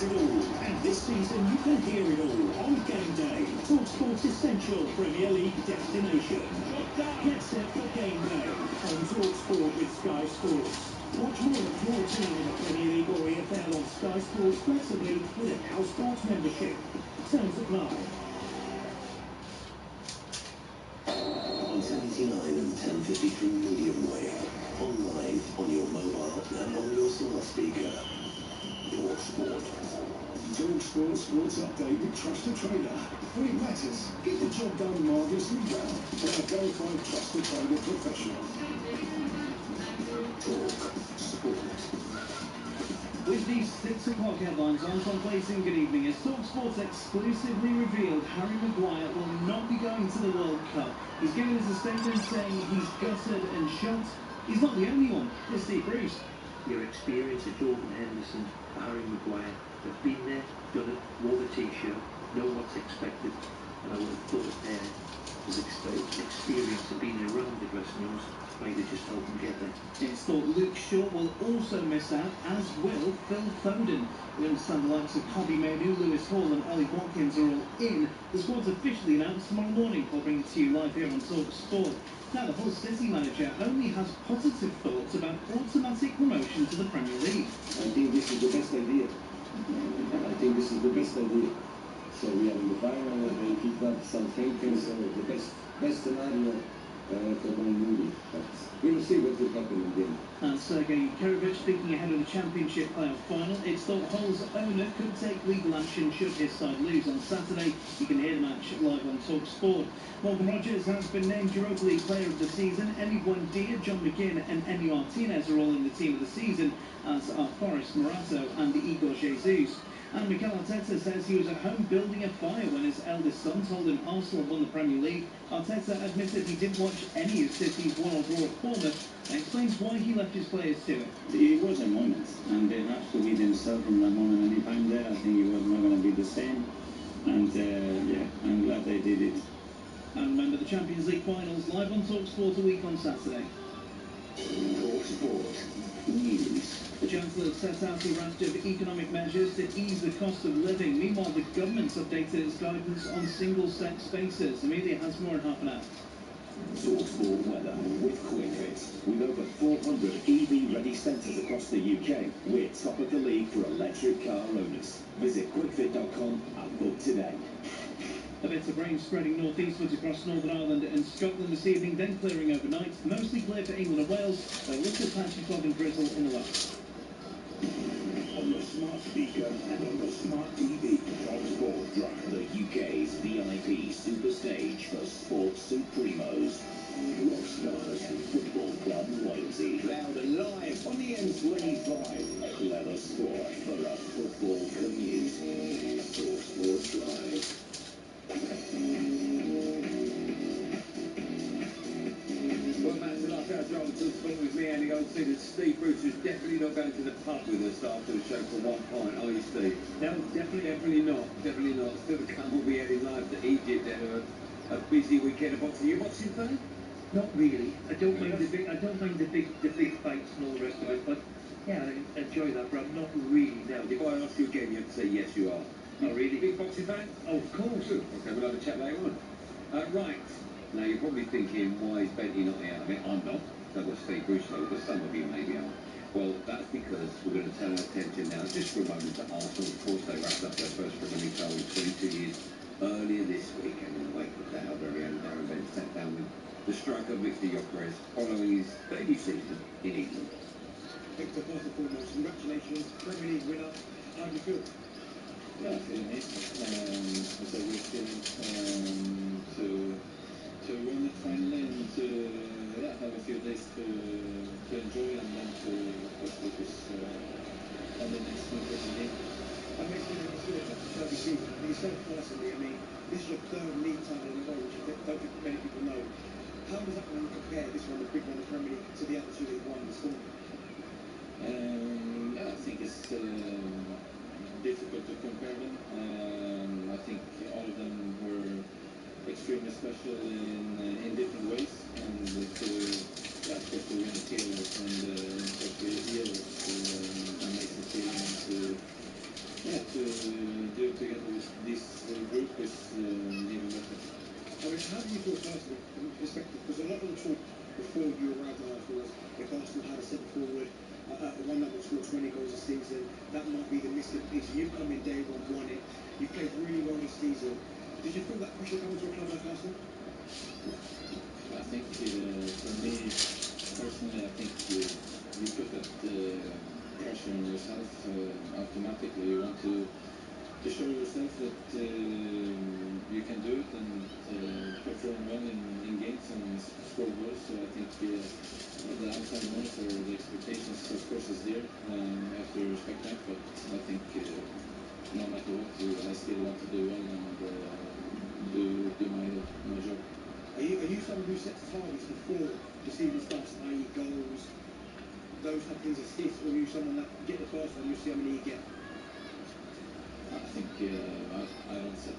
hears it all, and this season you can hear it all on game day. TalkSport's essential Premier League destination. Get set for game day on TalkSport with Sky Sports. Watch more of your team in the Premier League or EFL on Sky Sports flexibly with a Now Sports membership. Terms apply. On 79 and 1053 medium wave, online, on your mobile and on your smart speaker. TalkSport. TalkSport Sports Update with Trusted Trader. When it matters, get the job done marvellously well by a verified Trusted Trader professional. TalkSport. With these 6 o'clock headlines on Placing, good evening. As TalkSports exclusively revealed, Harry Maguire will not be going to the World Cup. He's given us a statement saying he's gutted and shocked. He's not the only one. It's Steve Bruce. Your experience at Jordan Henderson, Harry Maguire, have been there, done it, wore the t-shirt, know what's expected, and I would have thought there was experience of being around the dressing rooms, might have just helped him get there. It's thought Luke Shaw will also miss out, as will Phil Foden. We understand the likes of Kobbie Mainoo, Lewis Hall and Ollie Watkins are all in. The squad's officially announced tomorrow morning. We'll bring it to you live here on TalkSport. Now, the Hull City manager only has positive thoughts about automatic promotion to the Premier League. I think this is the best idea. So we are in the final, they picked up some thinking, so the best scenario for the movie. But we will see what will happen in the end. And Sergei Yukerovich speaking ahead of the Championship playoff final. It's thought Hull's owner could take legal action should his side lose on Saturday. You can hear the match live on TalkSport. Morgan Rogers has been named Europa League Player of the Season. Emi Buendia, John McGinn and Emi Martinez are all in the team of the season, as are Forrest Morato and Igor Jesus. And Mikel Arteta says he was at home building a fire when his eldest son told him Arsenal won the Premier League. Arteta admitted he didn't watch any of City's 1-1 draw at Bournemouth and explains why he left his players to it. It was a moment, and they have to be themselves from that moment. Any time there, I think it was not going to be the same. And yeah, I'm glad they did it. And remember the Champions League finals live on TalkSport a week on Saturday. TalkSport News. The Chancellor set out a raft of economic measures to ease the cost of living. Meanwhile, the government's updated its guidance on single-sex spaces. Amelia has more in half an hour. TalkSport weather with QuickFit. With over 400 EV-ready centres across the UK, we're top of the league for electric car owners. Visit quickfit.com and book today. A bit of rain spreading northeastwards across Northern Ireland and Scotland this evening, then clearing overnight. Mostly clear for England and Wales, a little patchy fog and drizzle in the west. On your smart speaker and on your smart TV, TalkSport Drive, the UK's VIP super stage for sports supremos. Rockstars and Football Club Loyalty. Loud and live on the M25. Clever sport for a football commute. TalkSport Drive. Well, back to the last hour drive to sport with me, Andy Goldstein, and Steve Bruce is definitely not going to the pub with us after the show for one pint, are you, Steve? No, definitely not. Still to come, we'll be heading live to Egypt and a busy weekend of boxing. You boxing fan? Not really. I don't mind the big fights and all the rest of it, but yeah, I enjoy that, but I'm not really now. If I ask you again, you'd say yes, you are. Oh, really? Big boxing fan? Oh, of course. Good. Okay, we'll have a chat later on. Right. Now, you're probably thinking, why is Bentley not out of it? I'm not. So was Steve Bruce, though, but some of you maybe are. Well, that's because we're going to turn our attention now, just for a moment, to Arsenal. Of course, they wrapped up their first Premier League title in 22 years earlier this week, and in the wake of that, our very own Darren Bent sat down with the striker Victor Gyökeres following his debut season in England. Victor, first and foremost, congratulations, Premier League winner. How do you feel? Yeah, I feel amazing. It's a great feeling to win it finally and to have a few days to enjoy and then to focus on the next important game. I mean, it's been a tough season. For yourself personally, I mean, this is your third league title in a row, which I don't think many people know. How does that one compare, this one, the big one, the Premier League, to the other two that you've won before? I think it's difficult to compare them. I think all of them were extremely special in different ways, and of course to win here and especially here was an amazing feeling, and to biggest set piece. You've come in day one, won it. You've played really well this season. Did you feel that pressure coming to a club like Arsenal? I think for me personally, I think you put that pressure on yourself automatically. You want to show yourself that you can do it and perform well in games and score goals. So I think the outside noise or the expectations, of course, is there. You have to respect that, but I think no matter what, I still want to do well and do my job. Are you someone who sets targets before the season starts, i.e. goals, those type of things, assists, or are you someone that get the first one, you see how many you get? I think I don't set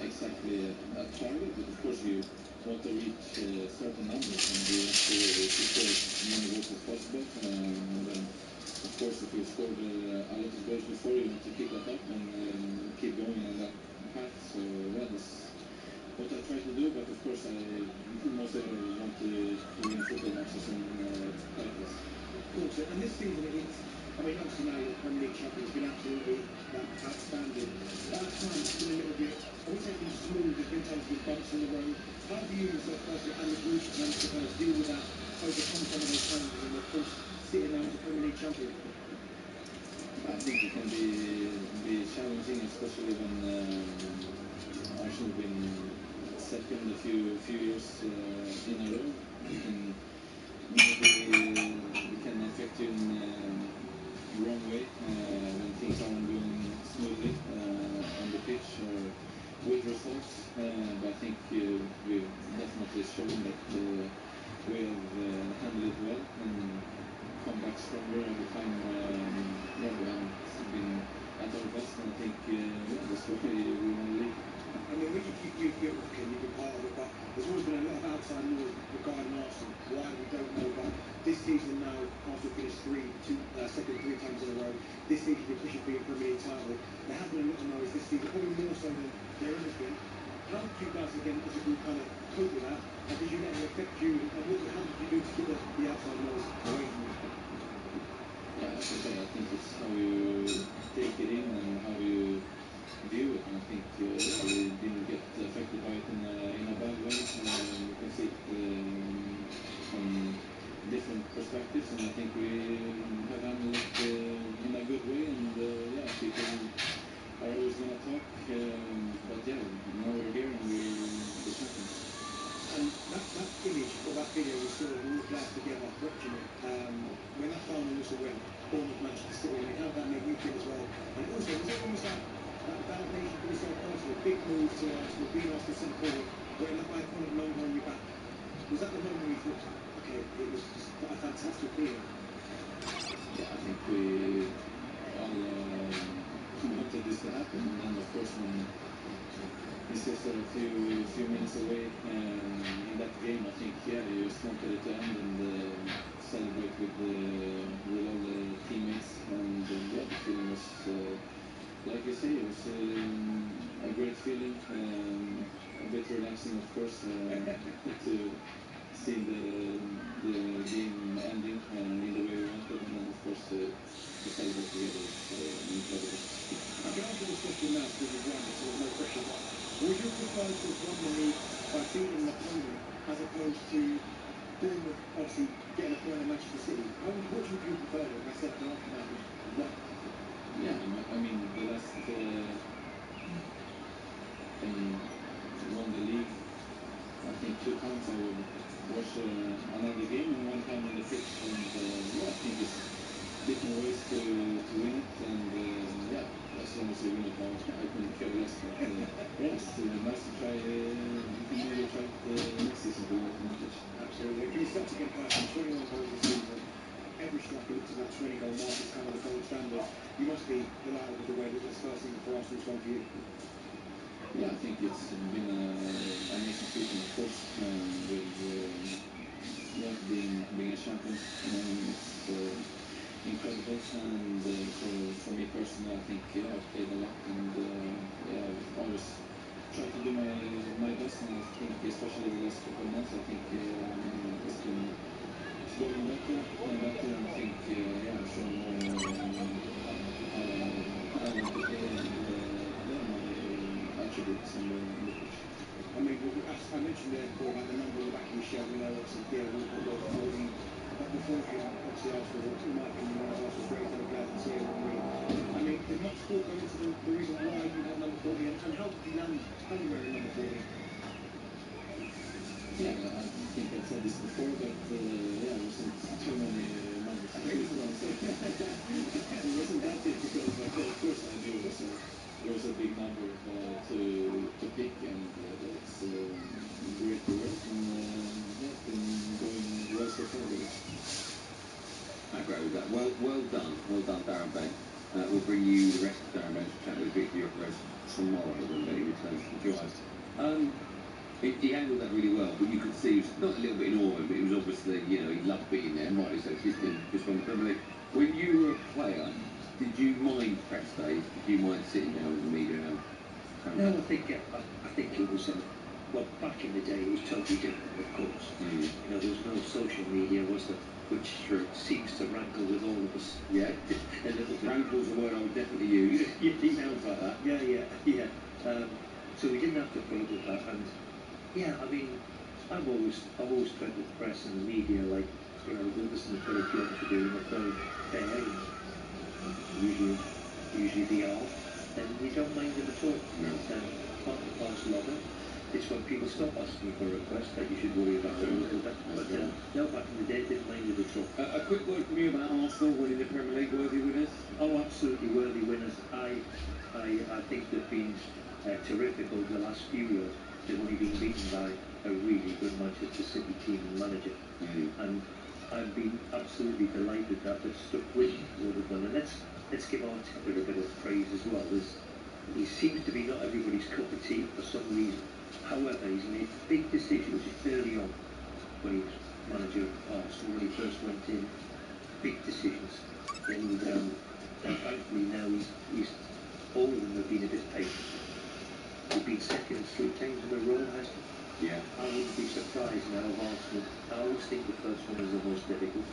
exactly a target, but of course you want to reach certain numbers and you want to score as many goals as possible. And then, of course, if you've scored a lot of goals before, you want to keep that up and keep going on that path. So yeah, that's what I try to do. But of course, I mostly want to win football matches and titles. Of course, and this season I mean, obviously now you're Premier League champion, it's been absolutely outstanding. But at times it's been a little bit, I would say it's been smooth, there's been times with bumps in the road. How do you yourself personally and the group manage to kind of deal with that, overcome some of those challenges and of course sitting now as a Premier League champion? I think it can be challenging, especially when Arsenal have been second a few years in a row. Maybe it can affect you in the wrong way when things aren't going smoothly on the pitch or with results. But I think we've definitely shown that we have handled it well and come back stronger every time we haven't been at our best. And I think that's why we won the league. I mean, when you've been part of it, but there's always been a lot of outside noise regarding Arsenal. Why, we don't know, but this season now, Arsenal finished second three times in a row. This season, you're pushing for your Premier League title. There has been a lot of noise this season, probably more so than there has been. How did you guys, again, as a group, kind of cope with that? And did you let it affect you? And how did you do to get the outside noise away from you? Yeah, as I say, I think it's how you take it in and how you view it. And I think we didn't get affected by it in a bad way. You can see it from different perspectives, and I think we have handled it in a good way. And yeah, people are always going to talk, but yeah, now we're here and we're the champions. And that image or that video we saw, we were glad together watching it. When that final whistle went, Bournemouth, Manchester City, I mean, how did that make you feel as well? And also, was it almost like that validation for yourself personally, big move to Arsenal, being asked to centre forward, wearing that iconic number on your back? Was that the moment where you thought, okay, it was just a fantastic feeling? Yeah, I think we all wanted this to happen, and then of course when it's just a few minutes away in that game, I think you just wanted it to end and celebrate with all the teammates, and yeah, the feeling was like you say, it was a great feeling, a bit relaxing of course to see the game ending in the way we wanted, and then of course to celebrate together is incredible. I can answer this question now because you've won, so there's no pressure, but would you prefer to have won the league by beating an opponent as opposed to Bournemouth obviously getting a point at Manchester City? Which would you prefer then? Myself and after that won. Yeah, I mean the last won the league, I think 2 times I would watch another game and 1 time on the pitch, and yeah, I think it's different ways to win it, and yeah, as long as you win it all, I couldn't care less. But yeah, it's nice to try. You can maybe try it next season to win it on the pitch. Absolutely. For yourself again, personally, 21 goals this season. Every striker looks at that 20-goal mark as kind of the gold standard. You must be delighted with the way that this first season for Arsenal has gone for you. Yeah, I think it's been an amazing season, of course, with being a champion. It's incredible, and for me personally, I think I've played a lot, and I've always tried to do my best, and I think especially the last couple of months, I think it's going better and better, and I think I've shown how mentioned there before about the number on the back of your shirt. We know obviously Theo Walcott was 14. But before him, obviously Arsenal, in my opinion, one of Arsenal's greatest ever players in Thierry Henry. I mean, did much thought go into the reason why you had number 40 and how did he land wearing number 40? Yeah, I think I said this before, but yeah, there wasn't too many numbers to choose from, so it wasn't that difficult, but of course I knew it was a big number to pick, and it's great to wear, and yeah, been going well so far with it. I agree with that. Well done, Darren Bent. We'll bring you the rest of Darren Bent's chat with Victor Yokeres tomorrow when he returns to the drive. He handled that really well, but you could see he was not a little bit in awe, but he was obviously, you know, he loved being there, and rightly so, just won the Premier League. When you were a player, did you mind press days? Did you mind sitting there with the media now? No, I think it was, well, back in the day it was totally different, of course. You know, there was no social media, was there? Which seems to rankle with all of us. Yeah, a little bit. Rankle's a word I would definitely use. It sounds like that. Yeah. So we didn't have to cope with that, and yeah, I mean, I've always tried to press and the media, like, you know, listen, they've got a job to do, and if they're fair, and usually they are, then we don't mind them at all. No. And part and parcel of it. It's when people stop asking for a request that you should worry about it a little bit. But no, back in the day, didn't mind it at all. A quick word from you about Arsenal winning the Premier League, worthy winners? Oh, absolutely worthy winners. I think they've been terrific over the last few years. They've only been beaten by a really good Manchester City team and manager. And I've been absolutely delighted that they've stuck with what they've done. And let's give Arteta a bit of praise as well. He seems to be not everybody's cup of tea for some reason. However, he's made big decisions early on when he was manager of Arsenal, when he first went in. Big decisions. And thankfully now he's all of them have been a bit patient. He's been second 3 times in a row, hasn't he? Yeah. I wouldn't be surprised now of Arsenal. I always think the first one is the most difficult.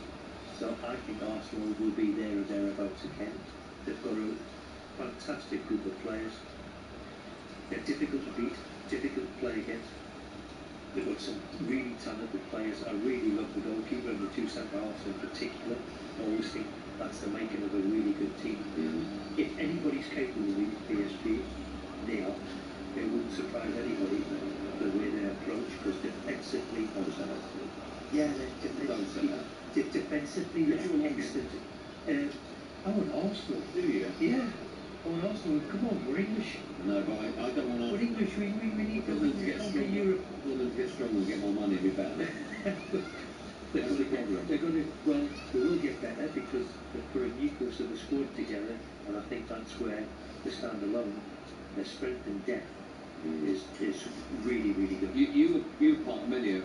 So I think Arsenal will be there or thereabouts again. They've got a fantastic group of players. They're difficult to beat, difficult to play against. They've got some really talented players. I really love the goalkeeper and the 2 centre-halves in particular. I always think that's the making of a really good team. If anybody's capable of beating PSG, they are. It wouldn't surprise anybody the way they approach, because defensively, defensively they're excellent. I want Arsenal. Do you? Yeah. I want Arsenal. Come on, we're English. No, but I don't want We're English. We need to get conquer Europe. to get stronger and get more money and be better. That's the problem. They're going to, well, they will get better because they've put a nucleus of the squad together, and I think that's where they stand alone. Their strength and depth is really, really good. You were part of many a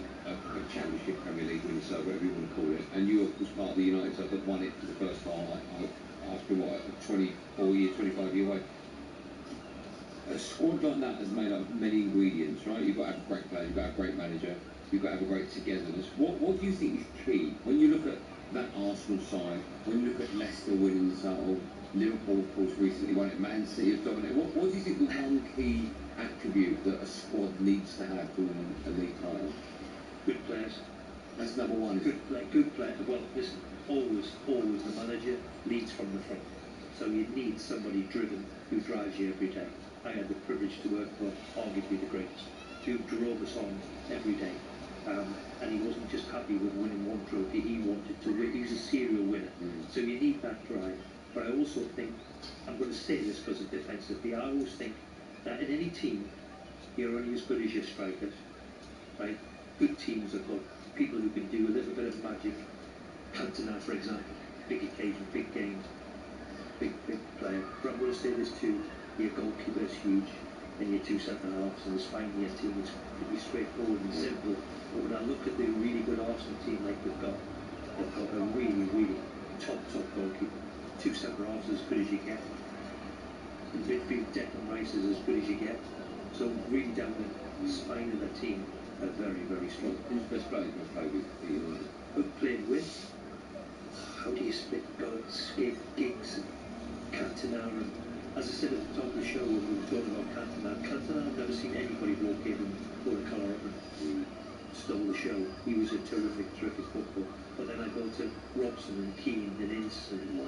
Championship, Premier League winners, so whatever you want to call it, and you was part of the United side that won it for the first time. After what, a 25-year wait. A squad like that has made up many ingredients, right? You've got to have a great player, you've got to have a great manager, you've got to have a great togetherness. What do you think is key when you look at that Arsenal side, when you look at Leicester winning the title, Liverpool, of course, recently won it, Man City has dominated. What do you think the one key attribute that a squad needs to have to win a league title? Good players. That's number one. Good player. Well, listen, always the manager leads from the front. So you need somebody driven who drives you every day. I had the privilege to work for arguably the greatest, who drove us on every day. And he wasn't just happy with winning one trophy, he wanted to win. He was a serial winner. So you need that drive. But I also think, I'm going to say this because of defensively, I always think that in any team, you're only as good as your strikers, right? Good teams have got people who can do a little bit of magic. Cantona, for example, big occasion, big games, big player. But I'm going to say this too, your goalkeeper is huge, and your 2 centre-halves, and it's finding your team is pretty straightforward and simple. But when I look at the really good Arsenal team like they've got a really top goalkeeper. 2 centre-halves as good as you get. In midfield, Declan Rice is as good as you get. So really down the spine of the team are very strong. Who's the best player you've played with for United? Who've played with? How do you split goals, Giggs, and Cantona? as I said at the top of the show when we were talking about Cantona, I've never seen anybody walk in and put a collar up and stole the show. He was a terrific football. But then I go to Robson and Keane and Ince and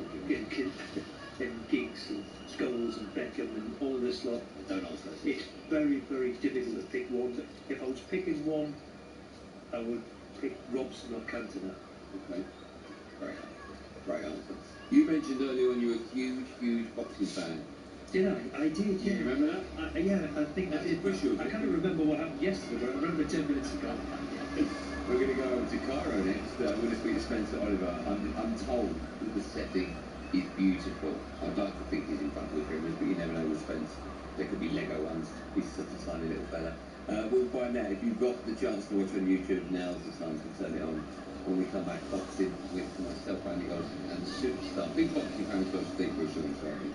Giggs and Scholes and Beckham and all this lot. Don't answer. It's very, very difficult to pick one. If I was picking one, I would pick Robson or Cantona. Okay. Great answer. You mentioned earlier on you were a huge boxing fan. Did I? I did, yeah. You remember that? I think I did. I can't remember what happened yesterday, but I remember 10 minutes ago. We're going to go over to Cairo next. We're going to speak to Spencer Oliver. I'm told that the setting is beautiful. I'd like to think he's in front of the pyramids, but you never know with Spence. There could be Lego ones. He's such a tiny little fella. We'll find out. If you've got the chance to watch on YouTube, now's the time to turn it on. When we come back, boxing with myself, Randy Golson, and the superstar. Big boxing fan as well, Steve Bruce on Friday.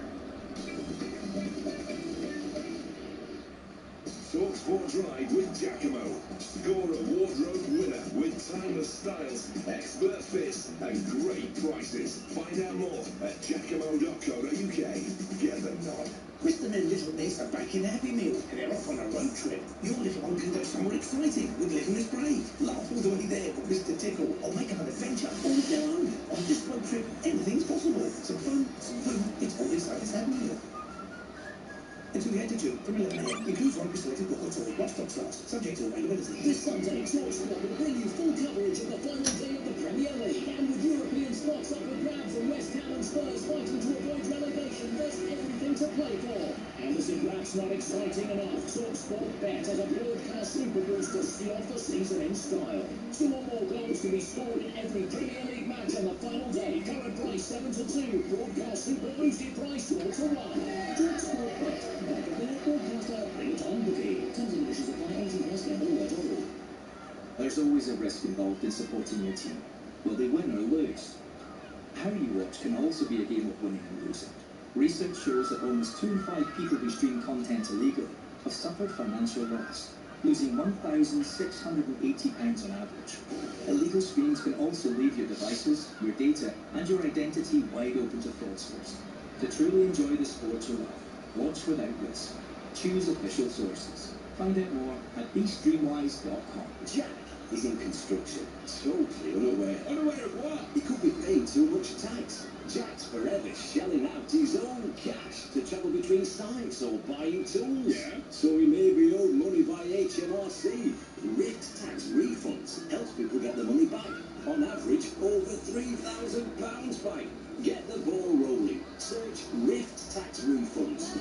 TalkSport Drive with Giacomo. Score a wardrobe winner with timeless styles, expert fits and great prices. Find out more at giacomo.co.uk. Get the nod. Kristen and little niece are back in Happy Meal and they're off on a road trip. Your little one can go somewhere exciting with Little Miss Brave. Laugh all the way there with Mr. Tickle or make up an adventure all of their own. On this road trip, anything's possible. Some fun, some food, it's all inside this Happy Meal. Until the end of June, from 11 a.m. Includes one selected book or tour, watchdog stars, subject to availability. This Sunday, TalkSport will bring you full coverage of the final day of the Premier League. And with European spots up for grabs and West Ham and Spurs fighting to avoid relegation, there's everything to play for. And as if that's not exciting enough, TalkSport Bet has a broadcast super boost to see off the season in style. 2 or more goals can be scored in every Premier League match on the final day. Current price 7 to 2. Broadcast super boosted price 4 to 1. TalkSport Bet. There's always a risk involved in supporting your team. Will they win or lose? How you watch can also be a game of winning and losing. Research shows that almost 2 in 5 people who stream content illegally have suffered financial loss, losing £1,680 on average. Illegal streams can also leave your devices, your data, and your identity wide open to fraudsters. To truly enjoy the sport you love, watch without risk. Choose official sources. Find out more at bestreamwise.com. Jack is in construction, totally unaware. Unaware of what? He could be paying too much tax. Jack's forever shelling out his own cash to travel between sites or buying tools. Yeah. So he may be owed money by HMRC. Rift tax refunds helps people get the money back. On average, over £3,000 back. Get the ball rolling. Search Rift tax refunds.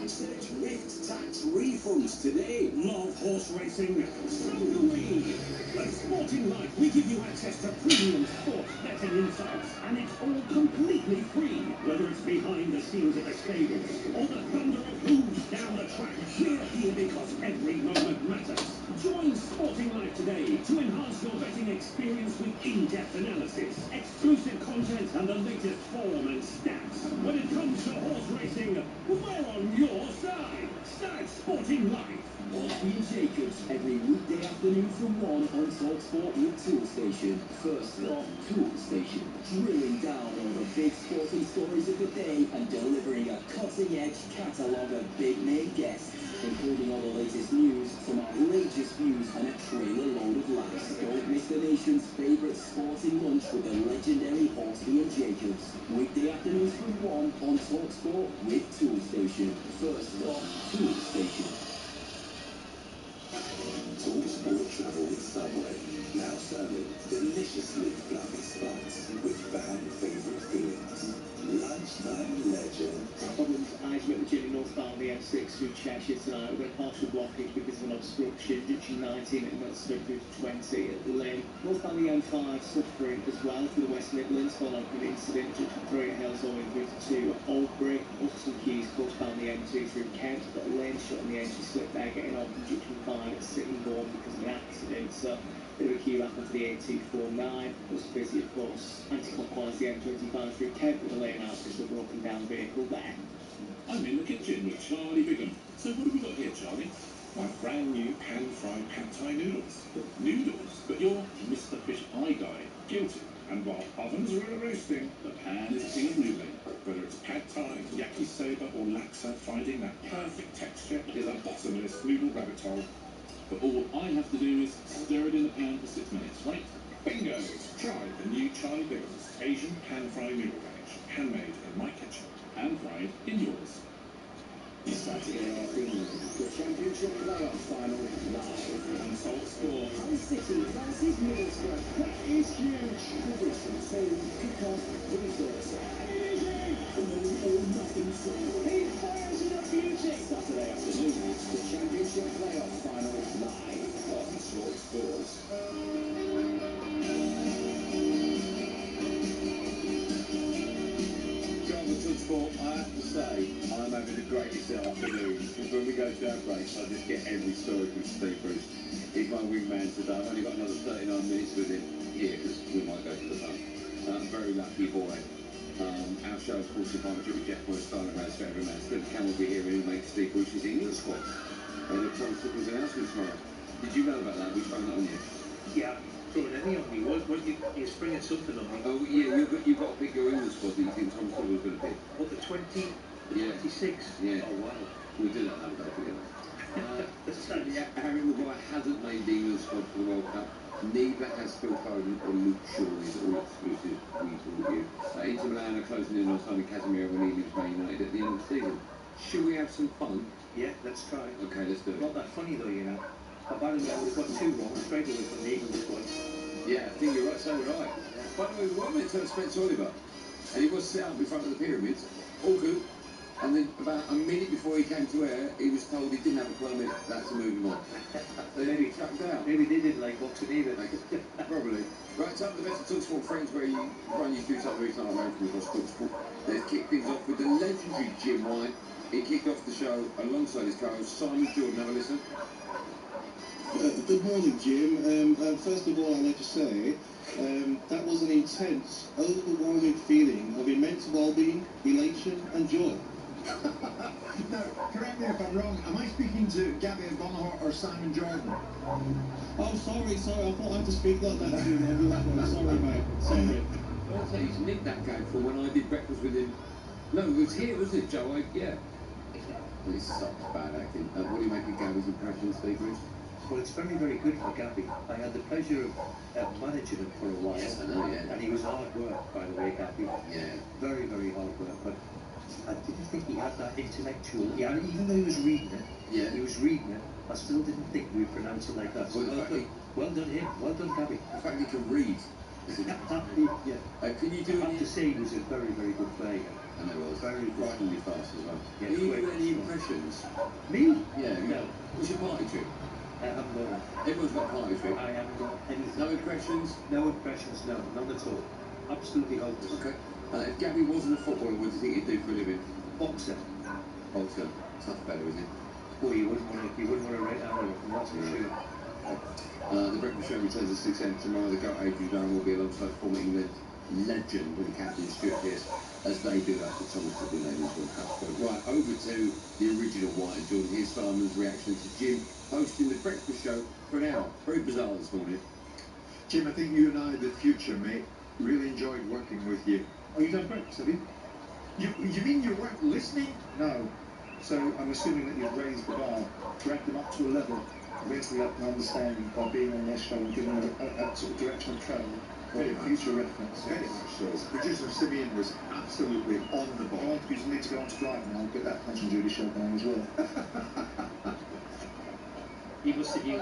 Search Rift tax refunds today. Love horse racing? So do we. At Sporting Life, we give you access to premium sports betting insights, and it's all completely free. Whether it's behind the scenes at the stables or the thunder of hooves down the track, we're here because every moment matters. Join Sporting Life today to enhance your betting experience with in-depth analysis, exclusive content, and the latest form and stats. When it comes to horse racing, we're on your side. Start Sporting Life. Whippy and Jacobs every weekday afternoon from 1 on TalkSport with Tool Station. First off, Tool Station, drilling down on the big sporting stories of the day and delivering a cutting-edge catalogue of big-name guests, including all the latest news, some outrageous views, and a trailer load of laughs. Don't miss the nation's favourite sporting lunch with the legendary Whippy and Jacobs. Weekday afternoons from 1 on TalkSport with Tool Station. First off, Tool Station. TalkSport Travel with Subway. Now serving deliciously fluffy spots with fan-favourite fillings. Lunchtime legend. Problems eyes at the gym in northbound the M6 through Cheshire tonight. We've got a partial blockage because of an obstruction. Junction 19 and that's through to 20 at Lynn. Northbound the M5 suffering as well through the West Midlands following an incident. Junction 3 at Hills all the way through to 2 Albury. Also some queues northbound the M2 through Kent. Got a lane shut on the entry slip there getting on from Junction 5 at Sittingbourne because of an accident. So bit of a queue up onto the A249. Was busy, of course. Anti-clockwise the M25 through Kent with a lane out because of a broken down vehicle there. I'm in the kitchen with Charlie Bigham. So what have we got here, Charlie? My brand new pan-fried pad thai noodles. Noodles? But you're Mr. Fish Eye Guy. Guilty. And while ovens are really roasting, the pan is still moving. Whether it's pad thai, yakisoba or laksa, finding that perfect texture is a bottomless noodle rabbit hole. But all I have to do is stir it in the pan for 6 minutes, right? Bingo! Try the new Charlie Biggles Asian pan-fried noodle range. Handmade in my kitchen. Pan-fried in yours. Saturday afternoon, the Championship playoff final live on Talk Sport. Hull City versus Middlesbrough. That is huge. Position 2, kick-off, 3:30. Easy! No or nothing through. He fires it up beauty. Saturday afternoon, the Championship playoff final live on Talk Sport. Sport, I have to say, I'm having the greatest afternoon. Because when we go to our breaks, I just get every story from Steve Bruce. He's my wingman today. I've only got another 39 minutes with him here because we might go to the pub. Very lucky boy. Our show, of course, in partnership with Jeff Moore's Styling Rounds for every man. Steve Cam will be here and he'll make Steve Bruce's England squad. And the Thomas Football's announcement tomorrow. Did you know about that? We found that on you. Yeah. Throwing anything on me. You're springing something on me. Oh, yeah, you've got to pick your England squad that you think Thomas Football's going to pick. What, the 20? Yeah. 26? Yeah. Oh, wow. We'll do that another day together. Harry Maguire hasn't made the England squad for the World Cup. Neither has Phil Foden or Luke Shaw. These are all exclusive we told you. Inter Milan are closing in on signing Casemiro when he leaves Man United at the end of the season. Should we have some fun? Yeah, let's try. Okay, let's do it. Not that funny though, you know. Apparently we've got 2 wrong straight away from the England squad. Yeah, I think you're right, so would I. By the way, we were meant to have Spencer Oliver, and he was set up in front of the pyramids, all good. And then about a minute before he came to air, he was told he didn't have a permit, that's to move him on. So maybe he tucked out. Maybe they didn't like boxing either. Probably. Right, time for the best of TalkSport Friends, where you run you through some of the recent arrangements across TalkSport. Let's kick things off with the legendary Jim White. He kicked off the show alongside his co-host Simon Jordan. Have a listen. Good morning, Jim. First of all, I'd like to say that was an intense, overwhelming feeling of immense well-being, elation, and joy. No, correct me if I'm wrong. Am I speaking to Gabby Bonhart or Simon Jordan? Oh, sorry. I thought I had to speak like that to you. Sorry, mate. Sorry. I'll tell you, he's nicked that game from when I did breakfast with him. No, it was here, wasn't it, Joe? Yeah. This such bad acting. What do you make of Gabby's impression, Steve Bruce? Well, it's very, very good for Gabby. I had the pleasure of managing him for a while. Yes, I know, yeah. And he was hard work, by the way, Gabby. Yeah. Very, very hard work. But I didn't think he had that intellectual. Yeah, even though he was reading it. Yeah. He was reading it. I still didn't think we would pronounce it like that. So well done him. Well done, Gabby. The fact he can read. Yeah. Can you do I have to say he was a very, very good player. And it was very frighteningly fast as well. Yeah, Can you do any impressions? Me? Yeah. No. What's your party trick? I haven't got one. Everyone's got a party trick. I haven't got anything. No impressions? No impressions, no. None at all. Absolutely hopeless. Okay. If Gabby wasn't a footballer, what do you think he'd do for a living? Boxer. Boxer. Tough better, isn't it? Well, you wouldn't want to rate out of it, that's for sure. The breakfast show returns at 6 a.m. tomorrow. The GOAT Adrian Durham will be alongside former England legend and captain Stuart Pearce as they do that for Thomas Football Ladies World Cup. So, right, over to the original White and Jordan. Here's Simon's reaction to Jim hosting the breakfast show for an hour. Very bizarre this morning. Jim, I think you and I are the future, mate. Really enjoyed working with you. Oh, you done breakfast, have you? You mean you weren't listening? No. So I'm assuming that you've raised the bar, dragged them up to a level, eventually up an understanding by being on their show and giving them a sort of direction of travel. Very For future reference. Very much so. Producer Simeon was absolutely on the I ball. want you to need to go on to drive now and get that Punch and Judy show going as well. He must have knew.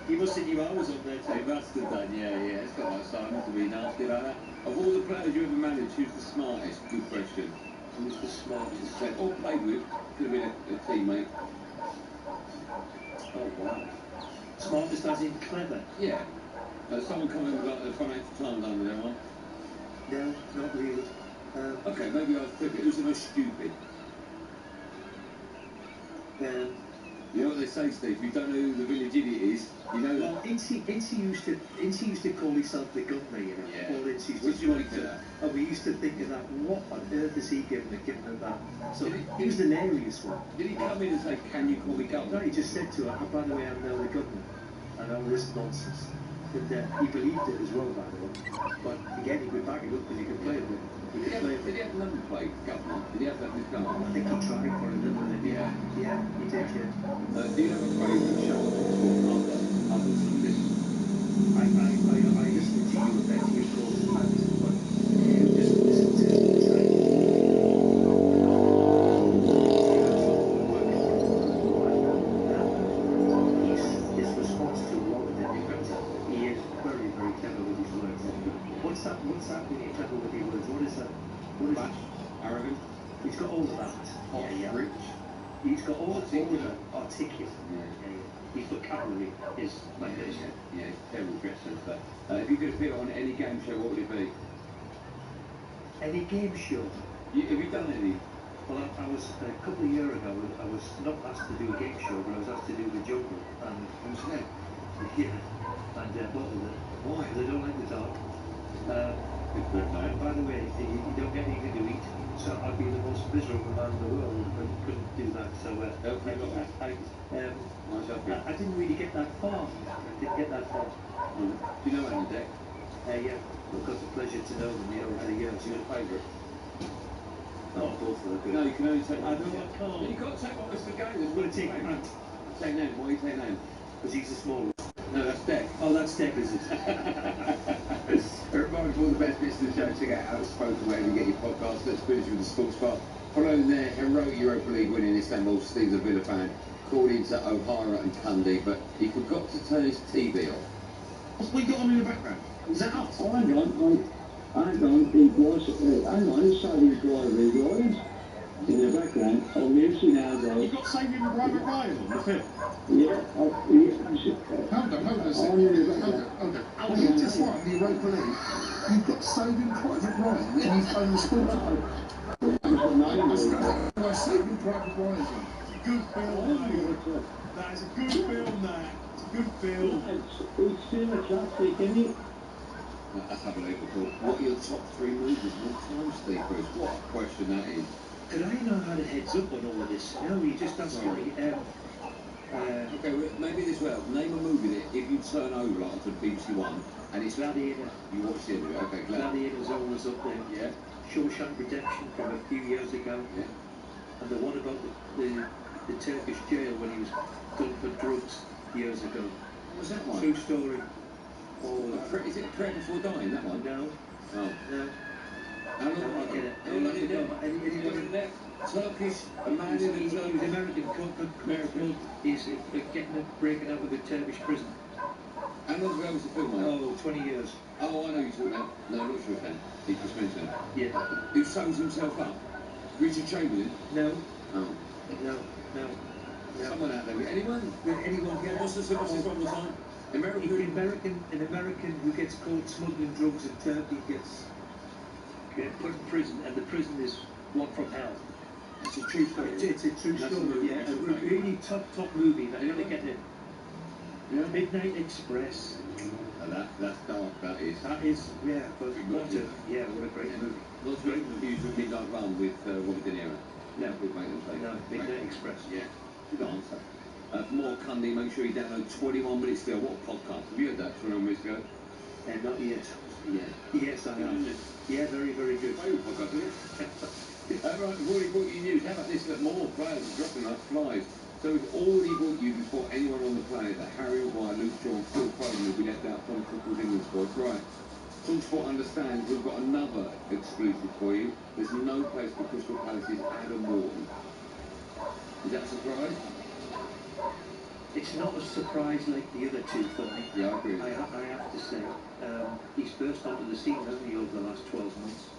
He must have knew I was up there too. He must have done, yeah. It's got like Simon to be nasty about that. Of all the players you ever managed, who's the smartest? Good question. Who's the smartest? Or played with? Could have been a teammate. Oh, wow. Smartest as in clever? Yeah. Someone coming with like the Financial Times under their arm. No, not really. Okay, maybe I'll flip it. Who's the most stupid? You know what they say, Steve? If you don't know who the village idiot is, you know Well, Incy used to call himself the governor, you know. Yeah. Paul Incy used to Which one did that? And we used to think of that. What on earth is he giving her that? So he was the hilarious one. Did he come in and say, can you call me No, governor? he just said to her, oh, by the way, I'm now the governor. And all this nonsense. And he believed it as well, by the way. But again, he could back it up because he could play a bit. He could play a bit. Did he have the number plate, Governor? Did he have that in his car? I think he tried for a little bit. Yeah. Yeah, he did, yeah. Do you have a favourite show on Talksport other than this? I listen to you and Betty, of course, but you just listen to the track. His response to a lot of it, he is very, very clever with his words. What's that when you're clever with your words? What is that? What is Bash, arrogant, He's got all of that. rich. He's got all of Articulate. it. Articulate. Yeah. His vocabulary is magnificent. Yeah, terrible dresser. But if you could appear on any game show, what would it be? Any game show? Have you done any? Well, I was a couple of years ago. I was not asked to do a game show, but I was asked to do the jungle, and Who's that? yeah, and bottled it. Why? Because I don't like the dark. And by the way, you don't get anything to eat, so I'd be the most miserable man in the world if I couldn't do that. So I didn't really get that far. I didn't get that far. Do you know Andy Deck? Yeah, I've got the pleasure to know them, over the years. What's your favourite? Oh, both of them. No, you can only take I one. know I can't. You can't take one. It's the game. There's Well, one take name. name. Take name. Why you take name? Because he's a small one. No, that's Deck. Oh, that's Deck, is it? Everybody, all the best bits of the show. Check out Outspoken wherever you get your podcasts. Let's finish with the sports part. Following their heroic Europa League win in Istanbul, Steve's a Villa fan. Called into O'Hara and Cundy, but he forgot to turn his TV off. What's we got on in the background? Is that us? Oh, hang on, it was, hang on, it's Saving Private Ryan in the background. Oh, yes, he now You goes. got Saving Private Ryan on the film? Yeah, hold on a second. Hold on. You just won the Europa League. You've got Saving Private Ryan in his own sport. That's Saving Private Ryan's on. Good film, mate. That is a good film, that. It's a good film. It's still a classic, isn't it? That's unbelievable. What are your top 3 movies of all time, Steve Bruce? What a question that is. Could I know how to heads up on all of this? No, you just asking me. Okay, well, maybe this way. Name a movie that if you turn over like to BBC One and it's Gladiator. you watch the end of it. Okay, Gladiator's always up there. Yeah. Shawshank Redemption from a few years ago. Yeah. And the one about the Turkish jail when he was done for drugs years ago. What was that one? True story. Is it Prayer Before Dying, that one? No. Oh. No. How long I get it. How long is it? Anyone there? Turkish, a man in a He was Turkish. American. American. He's breaking out of a Turkish prison. How long ago was the film, mate? Oh, 20 years. Oh, I know you're talking about. No, I'm not sure then. He just mentioned it. Yeah. Who sews himself up? Richard Chamberlain? No. Oh. No. Someone out there. Anyone? Anyone get What's this one more time? An American who gets caught smuggling drugs in Turkey gets put in prison, and the prison is one from hell. It's a true story. It's a true story. Yeah, a really top movie that you're gonna get it. Yeah. Midnight Express. And that's dark. That is. Yeah, but what a great movie. Not to be confused with Midnight Run with Robert De Niro. No. No, Midnight Express. Yeah. Good answer. For more Cundy, make sure you download 21 Minutes Ago. What a podcast. Have you heard that 21 Minutes Ago? Not yet. Yeah. Yes, I have. Yeah, very, very good. Favourite podcast, isn't it? Right, we've already brought you news. How about this? That more players are dropping like flies. So we've already brought you before anyone on the planet that Harry Maguire, Luke Shaw, Phil Foden will be left out from football's England squad. Right. Talksport understands we've got another exclusive for you. There's no place for Crystal Palace's Adam Morton. Is that a surprise? It's not a surprise like the other two for me. Yeah, I agree. I have to say, he's burst onto the scene, hasn't he, over the last 12 months.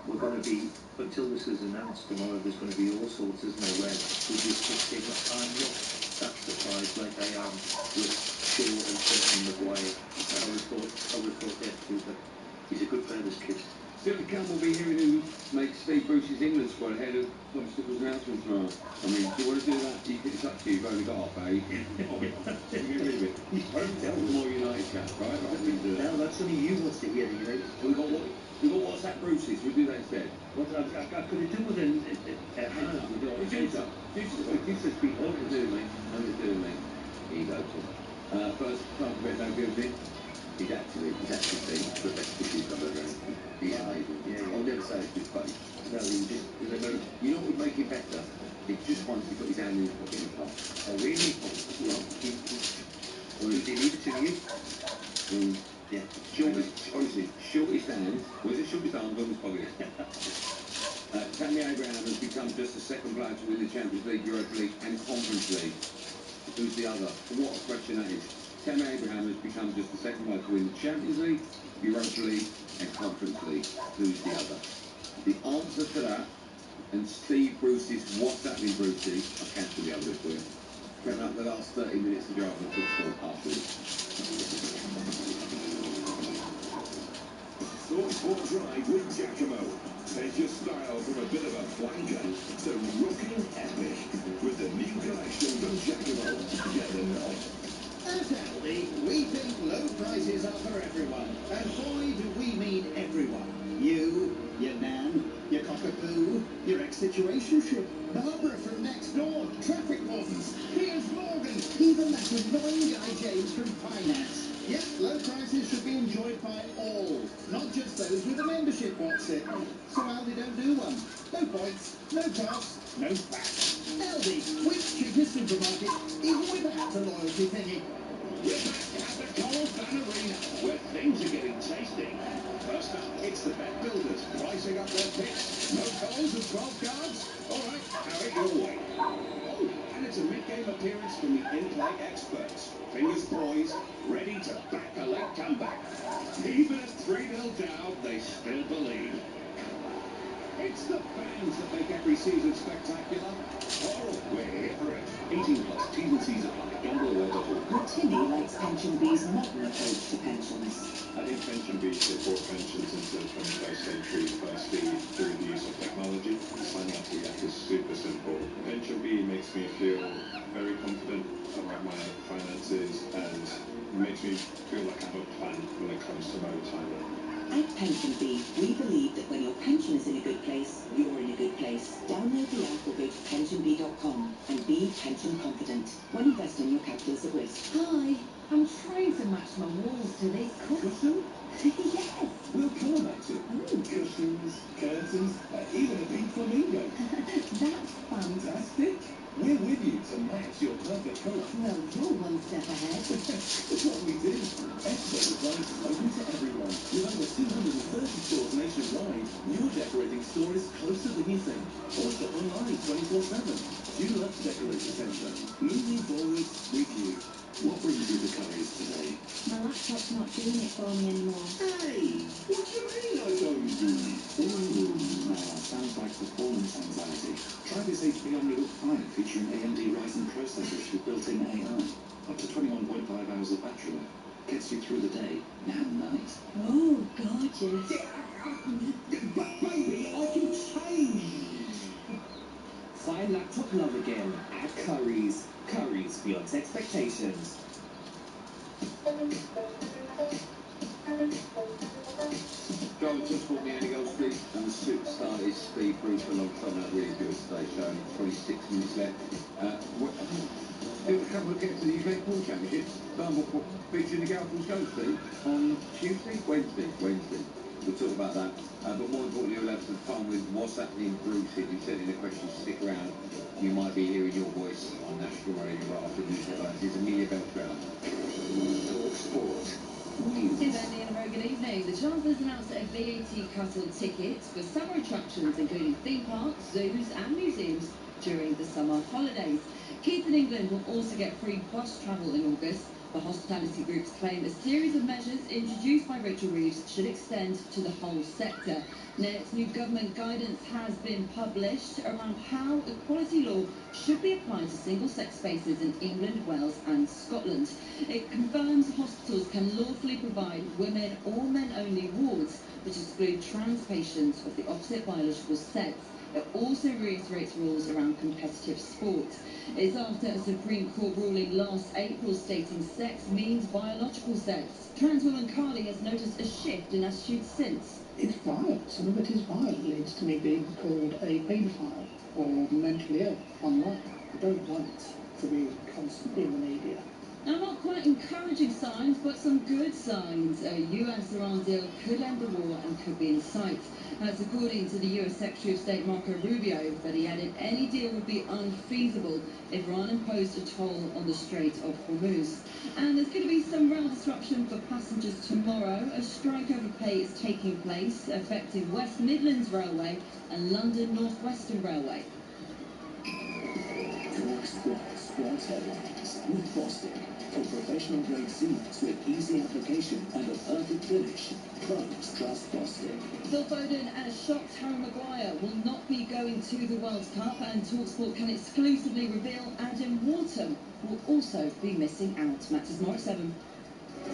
We're going to be, until this is announced tomorrow, there's going to be all sorts, isn't there, where we just pick him. I'm not that surprised like I am with Shaw and certainly Maguire. I would have thought that too, but he's a good player, this kid. Still to come, we'll be hearing who makes Steve Bruce's England squad ahead of Football's announcement tomorrow. I mean, do you want to do that? It's up to you. You've only got half hour. You can leave it. That was more United chat, right? No, that's only you wants to hear the United. We've got WhatsApp Bruce's. We'll do that instead. What I could have done with a hand. You just speak over to me. Ego. First time we no building. He's actually the best producer I've ever had. He's amazing. Yeah, I'll never say it's good face. No, you know what would make him better? It's just once he put his hand in his pocket in the car. Oh, really? Or did he leave it to you? Yeah. Honestly, shortest hand. Where's the shortest arm on his pocket? Tammy Abraham has become just the second player to win the Champions League, Europa League and Conference League. Who's the other? What a question that is. Tammy Abraham has become just the second player to win the Champions League, Europa League and Conference League. Who's the other? The answer to that, and Steve Bruce's What's Happening Brucey, I cancelled the other for you. Coming up the last 30 minutes to go up on football afterwards. Sport Drive with Giacomo. Take your style from a bit of a flanker to rocking epic with the new collection from Giacomo. Get the nod. At Aldi, we think low prices are for everyone. And boy, do we mean everyone. You, your nan, your cockapoo, your ex-situationship, Barbara from next door, traffic wardens, Piers Morgan, even that annoying guy James from finance. Yep, low prices should be enjoyed by all, not just those with a membership, what's it? So Aldi don't do one. No points, no costs, no facts. Aldi, which cheapest supermarket, even without a loyalty thingy. We're back at the Coral Fan Arena, where things are getting tasty. First up, it's the bet builders pricing up their picks. No calls and 12 cards? All right, have it your way. Oh, and it's a mid-game appearance from the in-play experts. Fingers poised, ready to back a late comeback. Even at 3-0 down, they still believe. It's the fans that make every season spectacular. Coral, we're here for it. 18 plus, T's and C's apply. Gamble away the whole. But Timmy likes Pension B's modern approach to pensions. I think Pension B support pensions into the 21st century, firstly through the use of technology. Signing up to the app is super simple. Pension B makes me feel very confident about my finances and makes me feel like I have a plan when it comes to my retirement. At Pension B, we believe that when your pension is in a good place, you're in a good place. Download the app or go to pensionb.com and be pension confident. When investing, your capital is at risk. Hi, I'm trying to match my walls to this cushion. Yes. We'll colour match it. Cushions, curtains, even a pink flamingo. That's fantastic. We're with you to match your perfect colour. Well, you're one step ahead. That's what we do. Expert advice open to everyone. With over 230 stores nationwide, your decorating store is closer than you think. Or shop online 24/7. Do love Decorator Centre. Moving forward with you. What brings you to Curry's today? My laptop's not doing it for me anymore. Hey, what do you mean I don't do it? Sounds like performance anxiety. Try this HP OmniBook 5 featuring AMD Ryzen processors with built-in AI. Up to 21.5 hours of battery life. Gets you through the day and night. Oh, gorgeous. But baby, I can change! Find laptop love again at Curry's. Curry's beyond expectations. Goal just brought me Andy Goldstein, and the superstar is Steve Bruce alongside that really good stage show. 26 minutes left. Still a couple of get to the UK Pool Championship. Dartmoor featuring the Galpools Go, Steve, on Tuesday? Wednesday. We'll talk about that. But more importantly, we'll have some fun with What's Happening Brucey, who said in the question, stick around. You might be hearing your voice on National Radio after news headlines. Here's Amelia Beltrán. Talk Sport. Good evening and a very good evening. The Chancellor's announced a VAT cut on tickets for summer attractions, including theme parks, zoos and museums during the summer holidays. Kids in England will also get free bus travel in August. The hospitality groups claim a series of measures introduced by Rachel Reeves should extend to the whole sector. Next, new government guidance has been published around how equality law should be applied to single-sex spaces in England, Wales and Scotland. It confirms hospitals can lawfully provide women or men-only wards, which exclude trans patients of the opposite biological sex. It also reiterates rules around competitive sport. It's after a Supreme Court ruling last April stating sex means biological sex. Trans woman Carly has noticed a shift in attitude since. It's vile. Some of it is vile. It leads to me being called a paedophile or mentally ill online. I don't want to be constantly in the media Now, not quite encouraging signs, but some good signs. A US Iran deal could end the war and could be in sight. That's according to the US Secretary of State Marco Rubio, but he added any deal would be unfeasible if Iran imposed a toll on the Strait of Hormuz. And there's going to be some rail disruption for passengers tomorrow. A strike over pay is taking place, affecting West Midlands Railway and London North Western Railway. Sports headlines with Boston. For professional grade seats with easy application and a perfect finish, pros trust Boston. Phil Foden and a shocked Harry Maguire will not be going to the World Cup, and TalkSport can exclusively reveal Adam Wharton will also be missing out. Matters more at 7.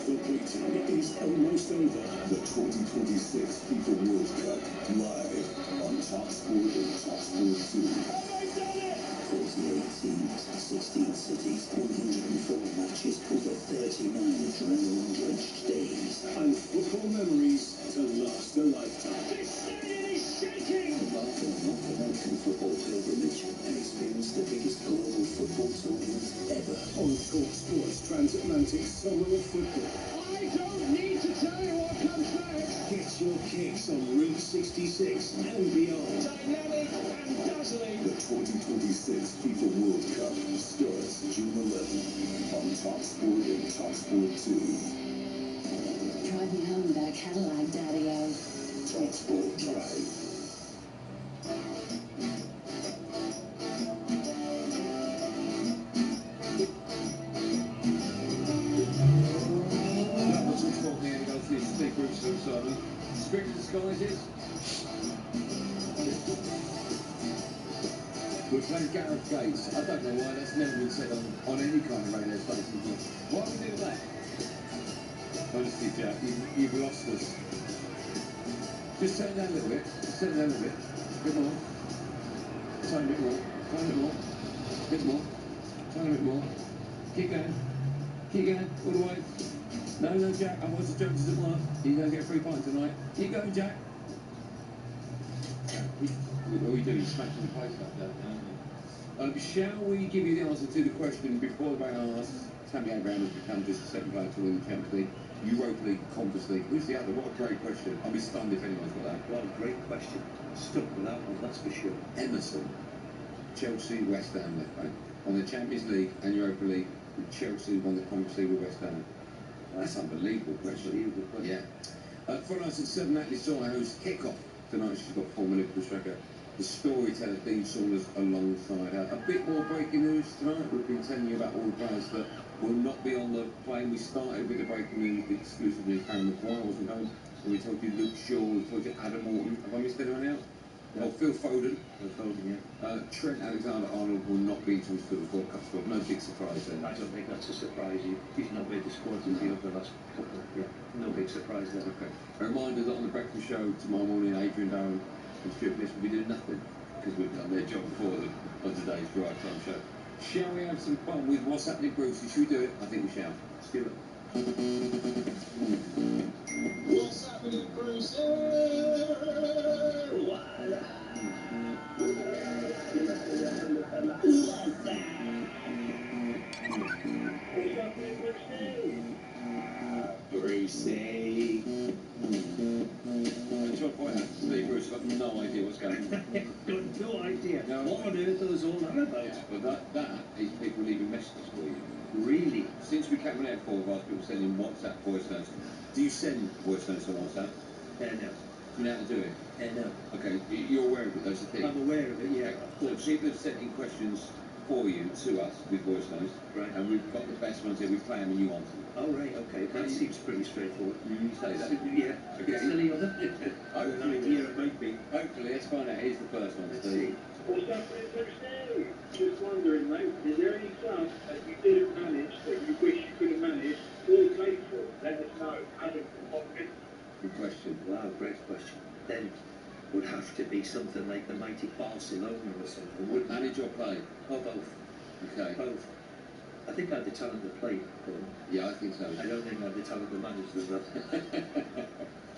The waiting is almost over. The 2026 FIFA World Cup live on TalkSport and TalkSport 2. 48 teams, 16 cities, 104 matches over 39 adrenaline-drenched days. And football memories to last a lifetime. This stadium is shaking! Embark on a North American football pilgrimage and experience the biggest global football tournament ever. On TalkSport's transatlantic summer of football. I don't need to tell you what comes next! Get your kicks on Route 66 and beyond. Dynamic and dazzling! The 2026 FIFA World Cup starts June 11 on TalkSport and TalkSport 2. Drive me home with that Cadillac, Daddy-O. TalkSport Drive. Scripted disguises. We're playing Gareth Gates. I don't know why that's never been said on any kind of radio station before. Why would we do that? Honestly, Jack, you've lost us. Just turn down a little bit. Just turn down a little bit. A bit more. Turn a bit more. Turn a bit more. A bit more. Turn a bit more. Keep going. Keep going. All the way. No, Jack, I was a joke, doesn't work. You're going to get a free pint tonight. Keep going, Jack. What are you doing? Smashing the place like that. Shall we give you the answer to the question before the ban asks? Tammy Abraham has become just the second player to win the Champions League, Europa League, Conference League. Who's the other? What a great question. I'll be stunned if anyone's got that. What a great question. Stuck with that one, that's for sure. Emerson, Chelsea, West Ham left back. On the Champions League and Europa League, Chelsea won the Conference League with West Ham. That's unbelievable question. Unbelievable question. Yeah. For us at 7 Natalie Storehouse kick-off tonight. She's got former Liverpool striker, the storyteller Dean Saunders alongside her. A bit more breaking news tonight. We've been telling you about all the players that will not be on the plane. We started with the breaking news exclusively. Harry Maguire wasn't home. And we told you Luke Shaw, we told you Adam Wharton. Have I missed anyone out? Yeah. Oh, Phil Foden. Phil Foden, yeah. Trent Alexander-Arnold will not be until the World Cup squad. No big surprise there. I don't think that's a surprise. He's not made the squad in the last couple. Yeah, no big surprise there. Okay. A reminder that on the breakfast show tomorrow morning, Adrian Darren and Stuart Bliss will be doing nothing because we've done their job before them on today's drive time show. Shall we have some fun with what's happening, Brucey? Should we do it? I think we shall. Let's do it. What's happening, Bruce? Brucey. John Boyner, Steve Bruce, I've got no idea what's going on. Got no idea. No. What on earth are those all that about? Yeah, but that is people leaving messages for you. Really? Since we came on air, 4 of us people sending WhatsApp voice notes. Do you send voice notes on WhatsApp? No. You know how to do it? No. Okay, you're aware of it, that's the thing. I'm aware of it, yeah. So people have sent in questions for you to us with voice notes, Right. and we've got the best ones here. We play them and you answer them. Oh, right, okay. That seems pretty straightforward. You say that. Yeah. Okay. Silly of it. Hopefully, It might be. hopefully, let's find out. Here's the first one. Let's Steve. see. What's happening, Bruce? Just wondering, mate, is there any club that you didn't manage that you wish you could have managed or played for? Let us know. Adam from Hopkins. Good question. Wow, great question. Then would have to be something like the mighty Barcelona or something. Would manage or play? Oh, both. Okay. Both. I think I had the talent to play for them. Yeah, I think so. I don't think I had the talent to manage them.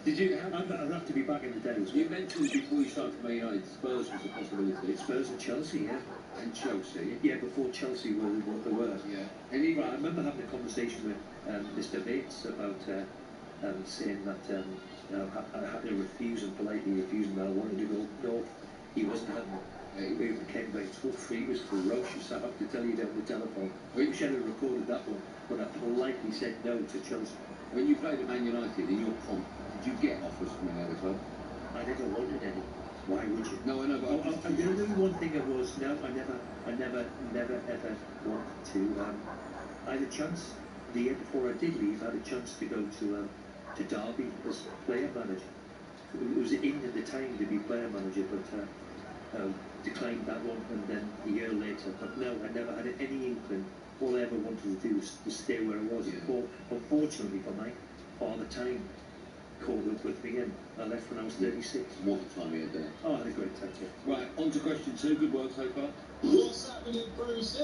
Did you have? I'd have to be back in the days. You mentioned before you started for Man United, Spurs was a possibility. Spurs and Chelsea, yeah. And Chelsea. Yeah, before Chelsea were what they were. Yeah. Right, I remember having a conversation with Mr. Bates about saying that I had to refuse him, politely refuse him, that I wanted to go north. He wasn't having it. He became very tough. He was ferocious, I have to tell you, down the telephone. I wish I'd have recorded that one, but I politely said no to Chelsea. When you played at Man United in your comp, did you get offers from any other club? I never wanted any. Why would you? No, I know, but the only one thing I was, no, I never ever wanted to. I had a chance, the year before I did leave, I had a chance to go to Derby as player manager. It was in at the time to be player manager, but declined that one, and then a year later. But no, I never had any inkling. All I ever wanted to do was stay where I was. Yeah. Unfortunately for my father, time caught up with me, and I left when I was 36. What a time you had there. Oh, I had a great time. Right, on to question 2. Good work so far. What's happening, Bruce?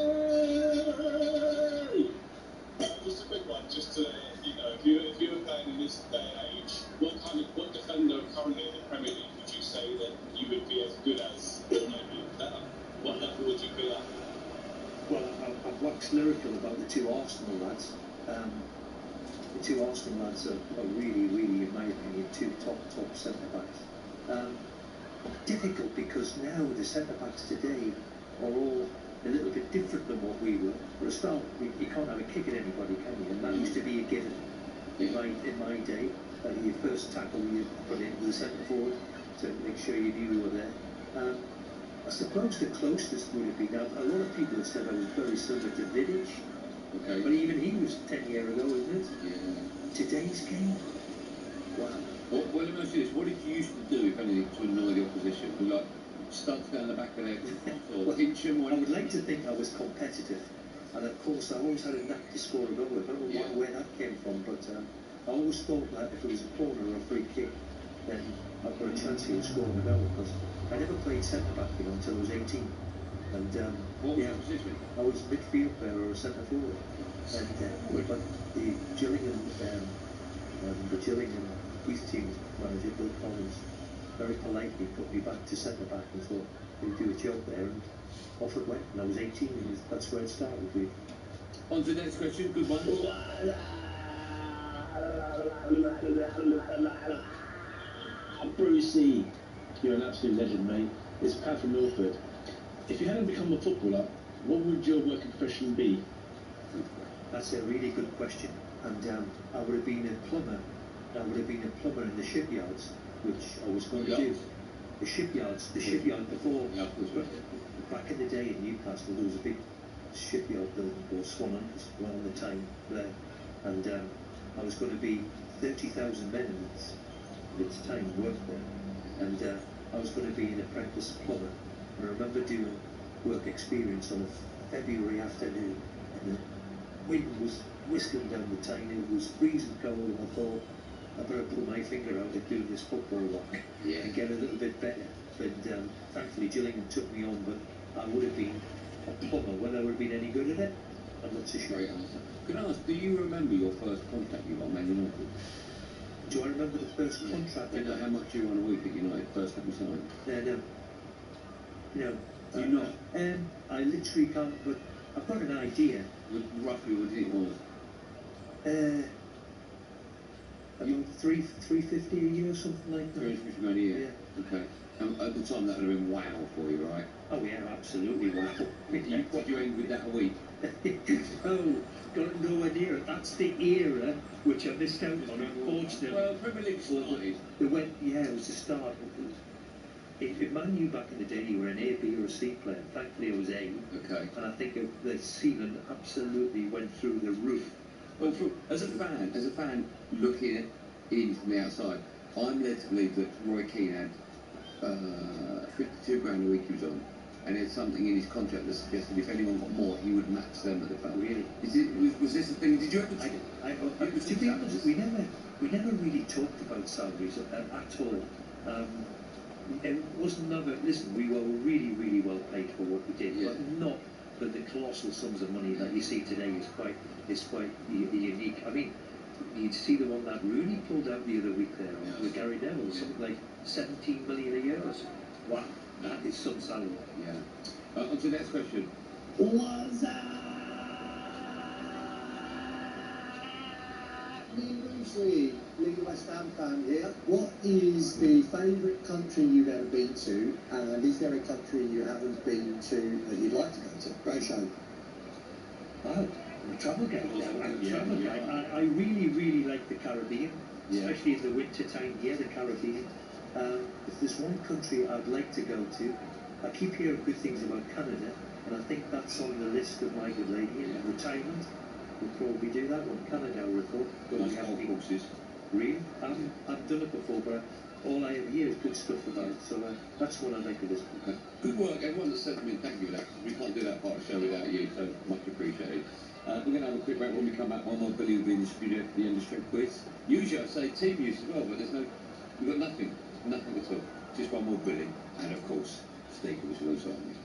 Just a quick one, just to, if you were playing in this day and age, what defender currently in the Premier League would you say that you would be as good as, or maybe better? What level would you be at? Well, I've waxed lyrical about the two Arsenal lads. The two Arsenal lads are really, in my opinion, two top centre-backs. Difficult because now the centre-backs today are all a little bit different than what we were. For a start, you can't have a kick at anybody, can you? And that used to be a given in my day. Your first tackle you put into the centre forward to make sure you knew you were there. I suppose the closest would have been, now a lot of people have said I was very similar to Vidic. Okay. But even he was 10 years ago, isn't it? Yeah. Today's game? Wow. Well, let me ask you this. What did you used to do, if anything, to annoy the opposition? Like, studs down the back of their or pinch them? I would like to think I was competitive. And of course, I always had a knack to score a goal. I don't know where that came from, but I always thought that if it was a corner or a free kick, then I've got a chance here of scoring a goal. Because I never played centre-back, until I was 18. And what was your position? I was midfield player or a centre forward. And but the Gillingham youth team manager Bill Collins very politely put me back to centre back and thought he'd do a job there, and off it went. And I was 18, and that's where it started. With. On to the next question. Good one. Brucey, you're an absolute legend, mate. It's Pat from Milford. If you hadn't become a footballer, what would your working profession be? That's a really good question. And I would have been a plumber. I would have been a plumber in the shipyards, which I was going to do. The shipyard before. Back in the day in Newcastle, there was a big shipyard building called Swan around the time there, and I was going to be 30,000 men in its time worked there, and I was going to be an apprentice plumber. I remember doing work experience on a February afternoon, and the wind was whisking down the Tyne. It was freezing cold, and I thought I better pull my finger out at doing this football work and get a little bit better. But thankfully Gillingham took me on, but I would have been a plumber. Whether I would have been any good at it, I'm not so sure. Can I ask, do you remember your first contract you got, Man United? Do I remember the first contract? Do you know how much you were on a week at United, first time you signed? No. Do you not? I literally can't, but I've got an idea. Roughly what do you think it was? About 350 a year, something like that. 350 grand a year? Yeah. Okay. At the time that would have been wow for you, right? Oh yeah, absolutely wow. Did you end with that a week? Oh, got nowhere near it. That's the era which I missed out on, unfortunately. Well, Premier League started. It was the start. If Man U back in the day, you were an A, B or a C player. Thankfully I was A. Okay. And I think the ceiling absolutely went through the roof. Well, as a fan looking in from the outside, I'm led to believe that Roy Keane had 52 grand a week he was on, and there's something in his contract that suggested if anyone got more, he would match them at the club. Really? Was this a thing? Did you ever? To be honest, we never really talked about salaries at all. It wasn't never. Listen, we were really well paid for what we did, but not for the colossal sums of money that you see today. Is quite unique. I mean, you'd see the one that Rooney pulled out the other week there with Gary Neville, something like 17 million a year or something. Wow. That is some salary. Yeah. On to the next question. What's up? Ian Brucey, legal West Ham fan here. What is the favourite country you've ever been to, and is there a country you haven't been to that you'd like to go to? Great show. Oh, I'm a travel guy. I really, really like the Caribbean, especially in the winter time. Yeah, the Caribbean. If there's one country I'd like to go to, I keep hearing good things about Canada, and I think that's on the list of my good lady in retirement. We'll probably do that one. Canada, I would have thought. But Nice golf courses. Really? I've done it before, but all I ever hear is good stuff about it. So that's one I'd like to visit. Okay. Good work, everyone that sent me. Thank you for that. We can't do that part of the show without you, so much appreciated. We're going to have a quick break. When we come back, one more Billy will be in the studio for the end of strip quiz. Usually I say team use as well, but there's no, we've got nothing at all. Just one more Billy, and of course, Steve was also on me.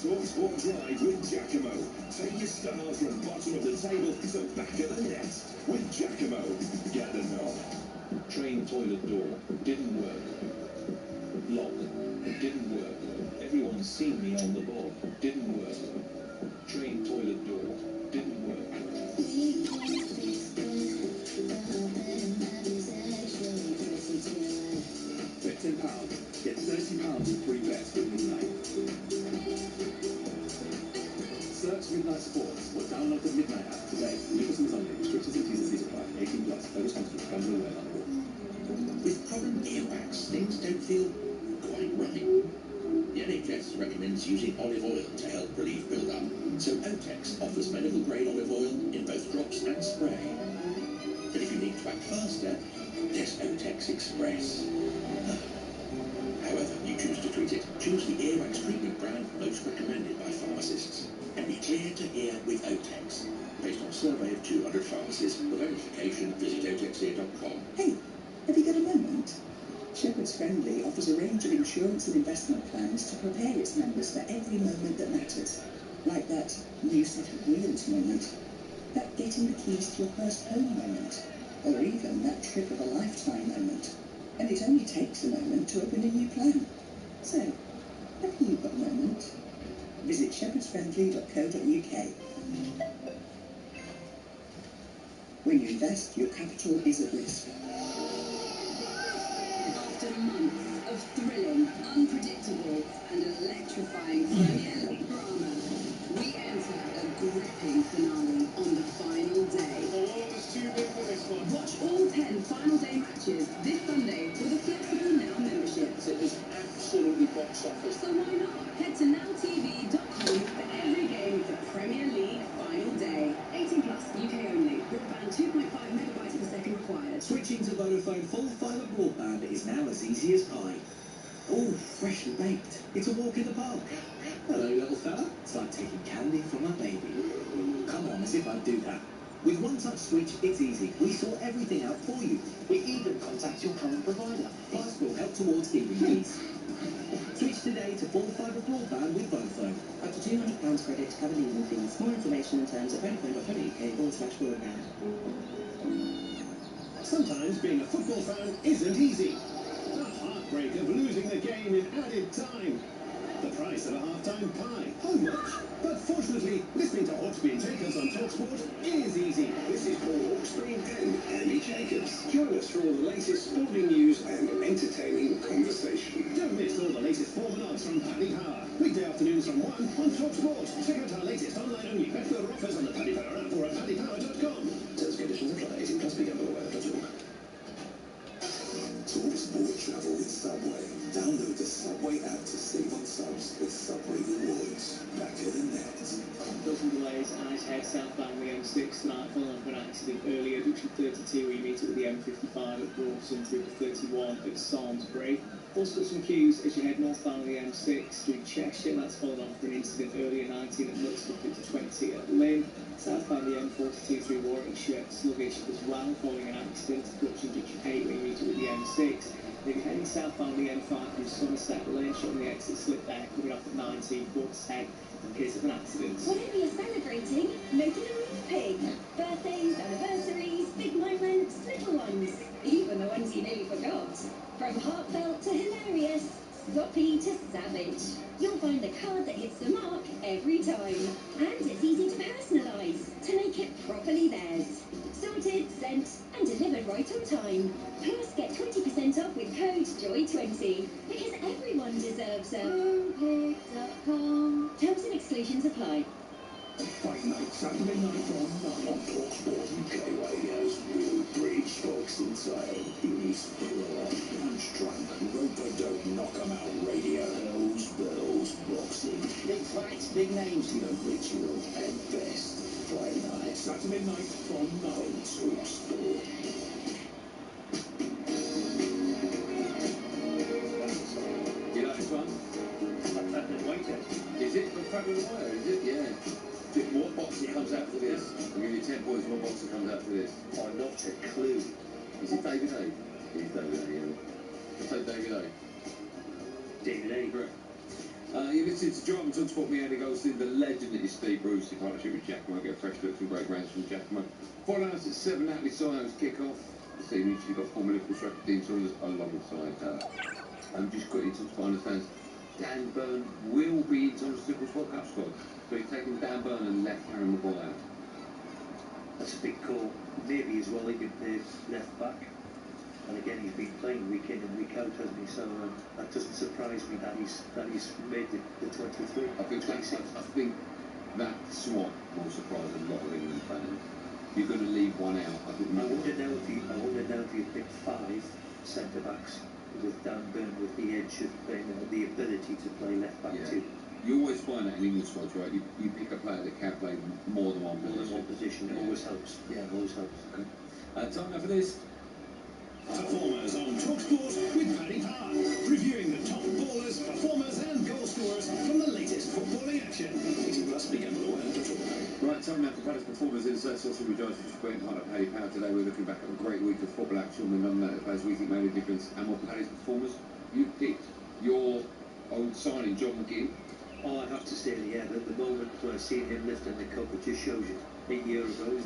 Talk Sport Drive with Giacomo. Take your style from bottom of the table to back of the net. With Giacomo, get the knob. Train toilet door didn't work. Lock didn't work. Everyone's seen me on the ball. Didn't work. Train toilet door didn't work. Bet £10. Get £30 in free bets with Midnight. Search Midnight Sports or download the Midnight app today. New customers only. Restrictions and T's and C's apply. 18 plus. No responsible. Gamble aware. With current earwax, things don't feel quite right. The NHS recommends using olive oil to help relieve build-up. So Otex offers medical grade olive oil in both drops and spray. But if you need to act faster, there's Otex Express. However you choose to treat it, choose the earwax treatment brand most recommended by pharmacists. And be clear to hear with Otex. Based on a survey of 200 pharmacies, for verification, visit otexear.com. Hey, have you got a moment? Shepherd's Friendly offers a range of insurance and investment plans to prepare its members for every moment that matters. Like that new set of wheels moment, that getting the keys to your first home moment, or even that trip of a lifetime moment. And it only takes a moment to open a new plan. So, have you got a moment? Visit shepherdsfriendly.co.uk. When you invest, your capital is at risk. After months of thrilling, unpredictable, and electrifying Premier League drama, we enter a gripping finale on the final day. Watch all 10 final day matches this Sunday with a flexible Now membership. It was absolutely box office. So why not? Head to nowtv.com for every game of the Premier League final day. 18 plus, UK only. Broadband 2.5 megabytes per second required. Switching to Vodafone full fibre broadband is now as easy as pie. Oh, freshly baked. It's a walk in the park. Hello, little fella. It's like taking candy from a baby. Come on, as if I'd do that. With One Touch Switch, it's easy. We sort everything out for you. We even contact your current provider. Plus, we'll help towards giving needs. Switch today to full fibre broadband with Vodafone. Up to £200 credit to cover legal fees. More information and terms at vodafone.co.uk/broadband. Sometimes being a football fan isn't easy. The heartbreak of losing the game in added time. The price of a half-time pie. How much? But fortunately, listening to Hawksby and Jacobs on TalkSport is easy. This is Paul Hawksby and Andy Jacobs. Join us for all the latest sporting news and entertaining conversation. Don't miss all the latest form and odds from Paddy Power. Weekday afternoons from 1 on TalkSport. Check out our latest online-only bet offers on the Paddy Power app or at paddypower.com. Terms and conditions apply. 18 plus. Gamble aware. Talk Sport Travel with Subway. Download the Subway app to save on subs with Subway Rewards. Back to the net. Still some delays as head southbound the M6 tonight following up an accident earlier. Junction 32 where you meet it with the M55 at Broughton through to 31 at Samlesbury. Also got some queues as you head northbound the M6 through Cheshire. That's following on from an incident earlier 19 at Luxford through to 20 at Lynn. Southbound the M42 through Warwickshire, sluggish as well following an accident. Junction 8 where you meet it with the M6. If you're heading southbound the M5 from Somerset Lane, showing the exit slip there, coming off at 19, quarters 10 in case of an accident. Whatever you're celebrating, make it a Whippy. Birthdays, anniversaries, big moments, little ones, even the ones you nearly forgot. heart. From heartfelt to hilarious, sloppy to savage. You'll find the card that hits the mark every time. And it's easy to personalise, to make it properly theirs. Sorted, sent, and delivered right on time. Plus, get 20% off with code JOY20. Because everyone deserves a homepick.com. Terms and exclusions apply. Fight night, Saturday night from 9 on TalkSport UK Radio's Real British Boxing Tale. It is thriller, punch drunk, rope-a-dope, knock-em-out radio. Hells Bells Boxing. Big fights, big names. The original and best. Fight night, Saturday night from 9 on TalkSport. You like this one? Is it the Fabulous Wire? Is it? Yeah. What boxer comes out for this? I'll give you 10 points. What boxer comes out for this? Oh, not a clue. Is it David A? It is David A, yeah. I'll take David A. David A. Correct. You're listening to Drive and Talksport, me, Andy Goldstein, the legend that is Steve Bruce, in partnership with Giacomo. Get fresh looks and great rounds from Giacomo. Follow us at 7 Natalie Syons kick-off. This evening, you've got former Liverpool striker Dean Saunders alongside I'm just quickly Talksport understands Dan Burn will be in Thomas Tuchel's World Cup squad. So he's taken Dan Burn and left Harry Maguire out. That's a big call. Maybe as well he could play left back. And again, he's been playing week in and week out, hasn't he? So that doesn't surprise me that he's made the 23. I think that swap will surprise a lot of England fans. You're going to leave one out. I wonder now if you pick 5 centre backs with Dan Burn with the edge of playing, the ability to play left back too. You always find that in English squads, right? You pick a player that can play more than one position. It always helps. Yeah, it always helps. Okay. Time now for this. Performers on TalkSport with Paddy Power, reviewing the top ballers, performers and goal scorers from the latest footballing action. 18 plus, begin below and Right, time now for Paddy's performers in social rejoice, which is great part of Paddy Power today. We're looking back at a great week of football action with nominated players we think made a difference. And what Paddy's performers you picked? Your old signing, John McGinn. Oh, I have to say, yeah, the moment when I seen him lifting the cup, it just shows you. 8 years ago,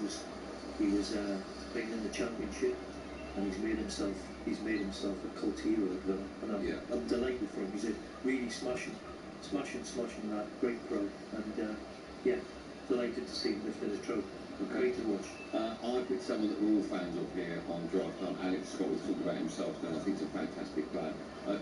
he was playing in the Championship, and he's made himself a cult hero of that. And I'm delighted for him. He's really smashing that great pro, and yeah, delighted to see him lifting his trophy. Great to watch. I picked someone that we're all fans of here on Draft Time. Alex Scott was talking about himself, and I think it's a fantastic player.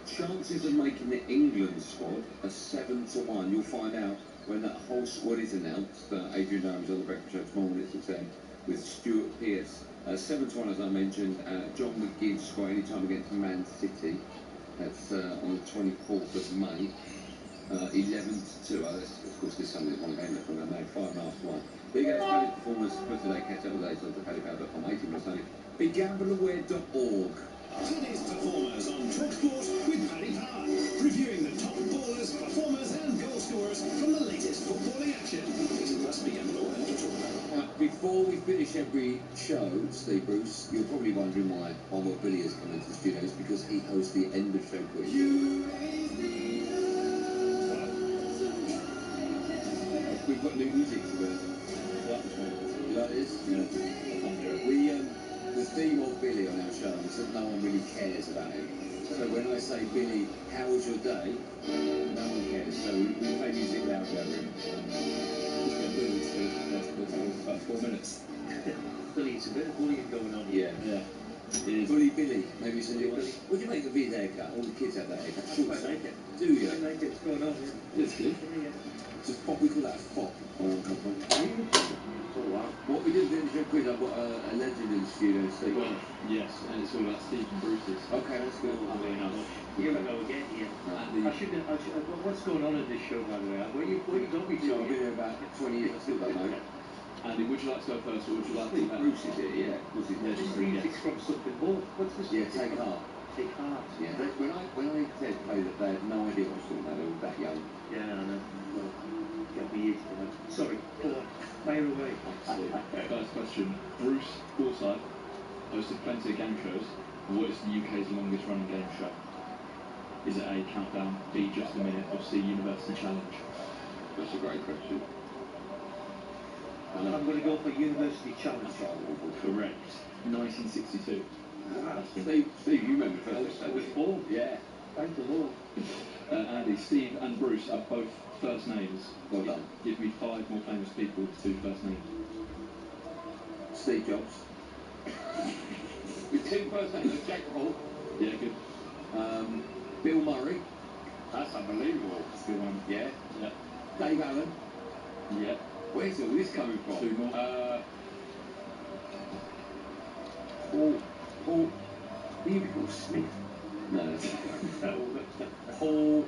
Chances of making the England squad are 7 to 1. You'll find out when that whole squad is announced. Adrian Domes on the Breakfast Show tomorrow morning at 6 a.m. with Stuart Pearce. 7 to 1, as I mentioned. John McGinn scored any time against Man City. That's on the 24th of May. 11 to 2. Of course, this Sunday is one game left on that May. 5.5 to 1. There you go, Paddy's performance for today. Catch up with those on paddypower.com, 18 plus Sunday. BeGambleAware.org. Today's performers on TalkSport with Paddy Power, reviewing the top ballers, performers and goal scorers from the latest footballing action. 18 plus, begin below and Before we finish every show, Steve Bruce, you're probably wondering why Homer Billy has come into the studios, because he hosts the end of show quiz. We've got new music for this. You like this? Yeah. The theme of Billy on our show is that no one really cares about him. So when I say, Billy, how was your day? No one cares. So we play music loud over him. He's got Billy too. That's about 4 minutes. Billy, it's a bit of bullying going on here. Yeah. Bully Billy. Maybe it's a new one. What do you make of his haircut? All the kids have that haircut. I quite like it. Do you? I like it. What's going on here? It's good. It's a fop. We call that a fop. Oh, wow. What we did in the quiz, I've got a legend in the studio, Steve. Well, yes, and it's all about Steve and Bruce's. Okay, that's good. Here we go again, Ian. What's going on in this show, by the way? What you got me to? I've been here about 20 years, I still don't know. Andy, would you like to go first, or would you like to go? Bruce is here, yeah. Bruce is here. This music's from something more. What's this? Yeah, Take Heart. Take Heart. Yeah, when I said play that, they had no idea what I was talking about. They were that young. Yeah, I know. Well, got me into that. Sorry, go on. Fire away. First question. Bruce Forsyth hosted plenty of game shows. What is the UK's longest running game show? Is it A, Countdown, B, Just a Minute, or C, University Challenge? That's a great question. I'm going to go for University Challenge. Correct. 1962. Wow. Steve, you remember the first I was born. Yeah. Thank the Lord. Andy, Steve and Bruce are both first names. Well done. Give me 5 more famous people with 2 first names. Steve Jobs. With 2 first names, Jack Paul. Yeah, good. Bill Murray. That's unbelievable. That's a good one. Yeah. Yeah. Dave Allen. Yeah. Where's all this coming from? 2 more. Paul. Paul Smith. No, that's No.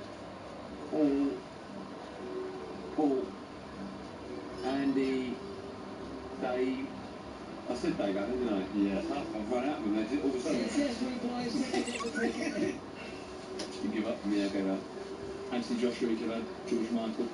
Paul. Andy. Dave. I said Dave Allen, didn't I? Yeah. Tough. I've run out of them. All of a sudden. Yes, we boys looking at the cricket. You give up. Yeah, go up. Anthony Joshua, you give up. George Michael.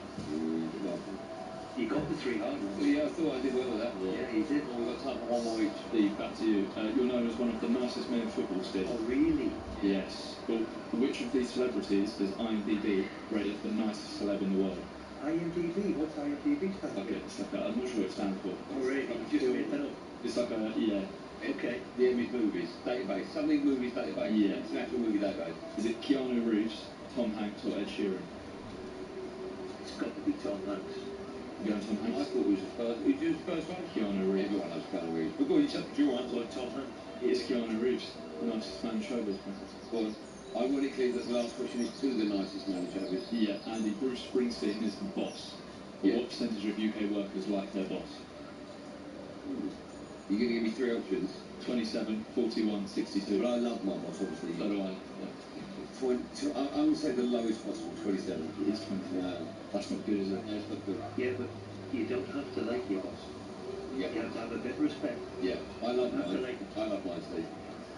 You got the 3 hard ones. Well, yeah, I thought I did well with that. Yeah, you did. Well, we've got time for one more each. Steve, back to you. You're known as one of the nicest men in football, Steve. Oh, really? Yes. But which of these celebrities does IMDb rate as the nicest celeb in the world? IMDb? What's IMDb stand for? Okay, it's like I'm not sure what it stands for. Oh, really? You just made that up. It's like a, yeah. Okay. The Emmy Movies Database. Something Movies Database. Yeah. International Movie Database. Is it Keanu Reeves, Tom Hanks, or Ed Sheeran? It's got to be Tom Hanks. You going Tom I Hanks? thought it was the first. Who was the first one? Keanu Reeves. Everyone loves Keanu Reeves. But go on, you said your answer. Like Tom Hanks. It is Keanu Reeves, the nicest man in showbiz. Well, ironically, that the last question is who the nicest man in showbiz? Yeah, Andy, Bruce Springsteen is the boss. But Yeah. what percentage of UK workers like their boss? You're going to give me 3 options. 27, 41, 62. But I love my boss, obviously. So do I. I would say the lowest possible, 27. It is 27. No, That's not good, is it? that's not good. Yeah, but you don't have to like your boss. Yeah. You have to have a bit of respect. Yeah, I love You have to mine. like it. I love mine, Steve.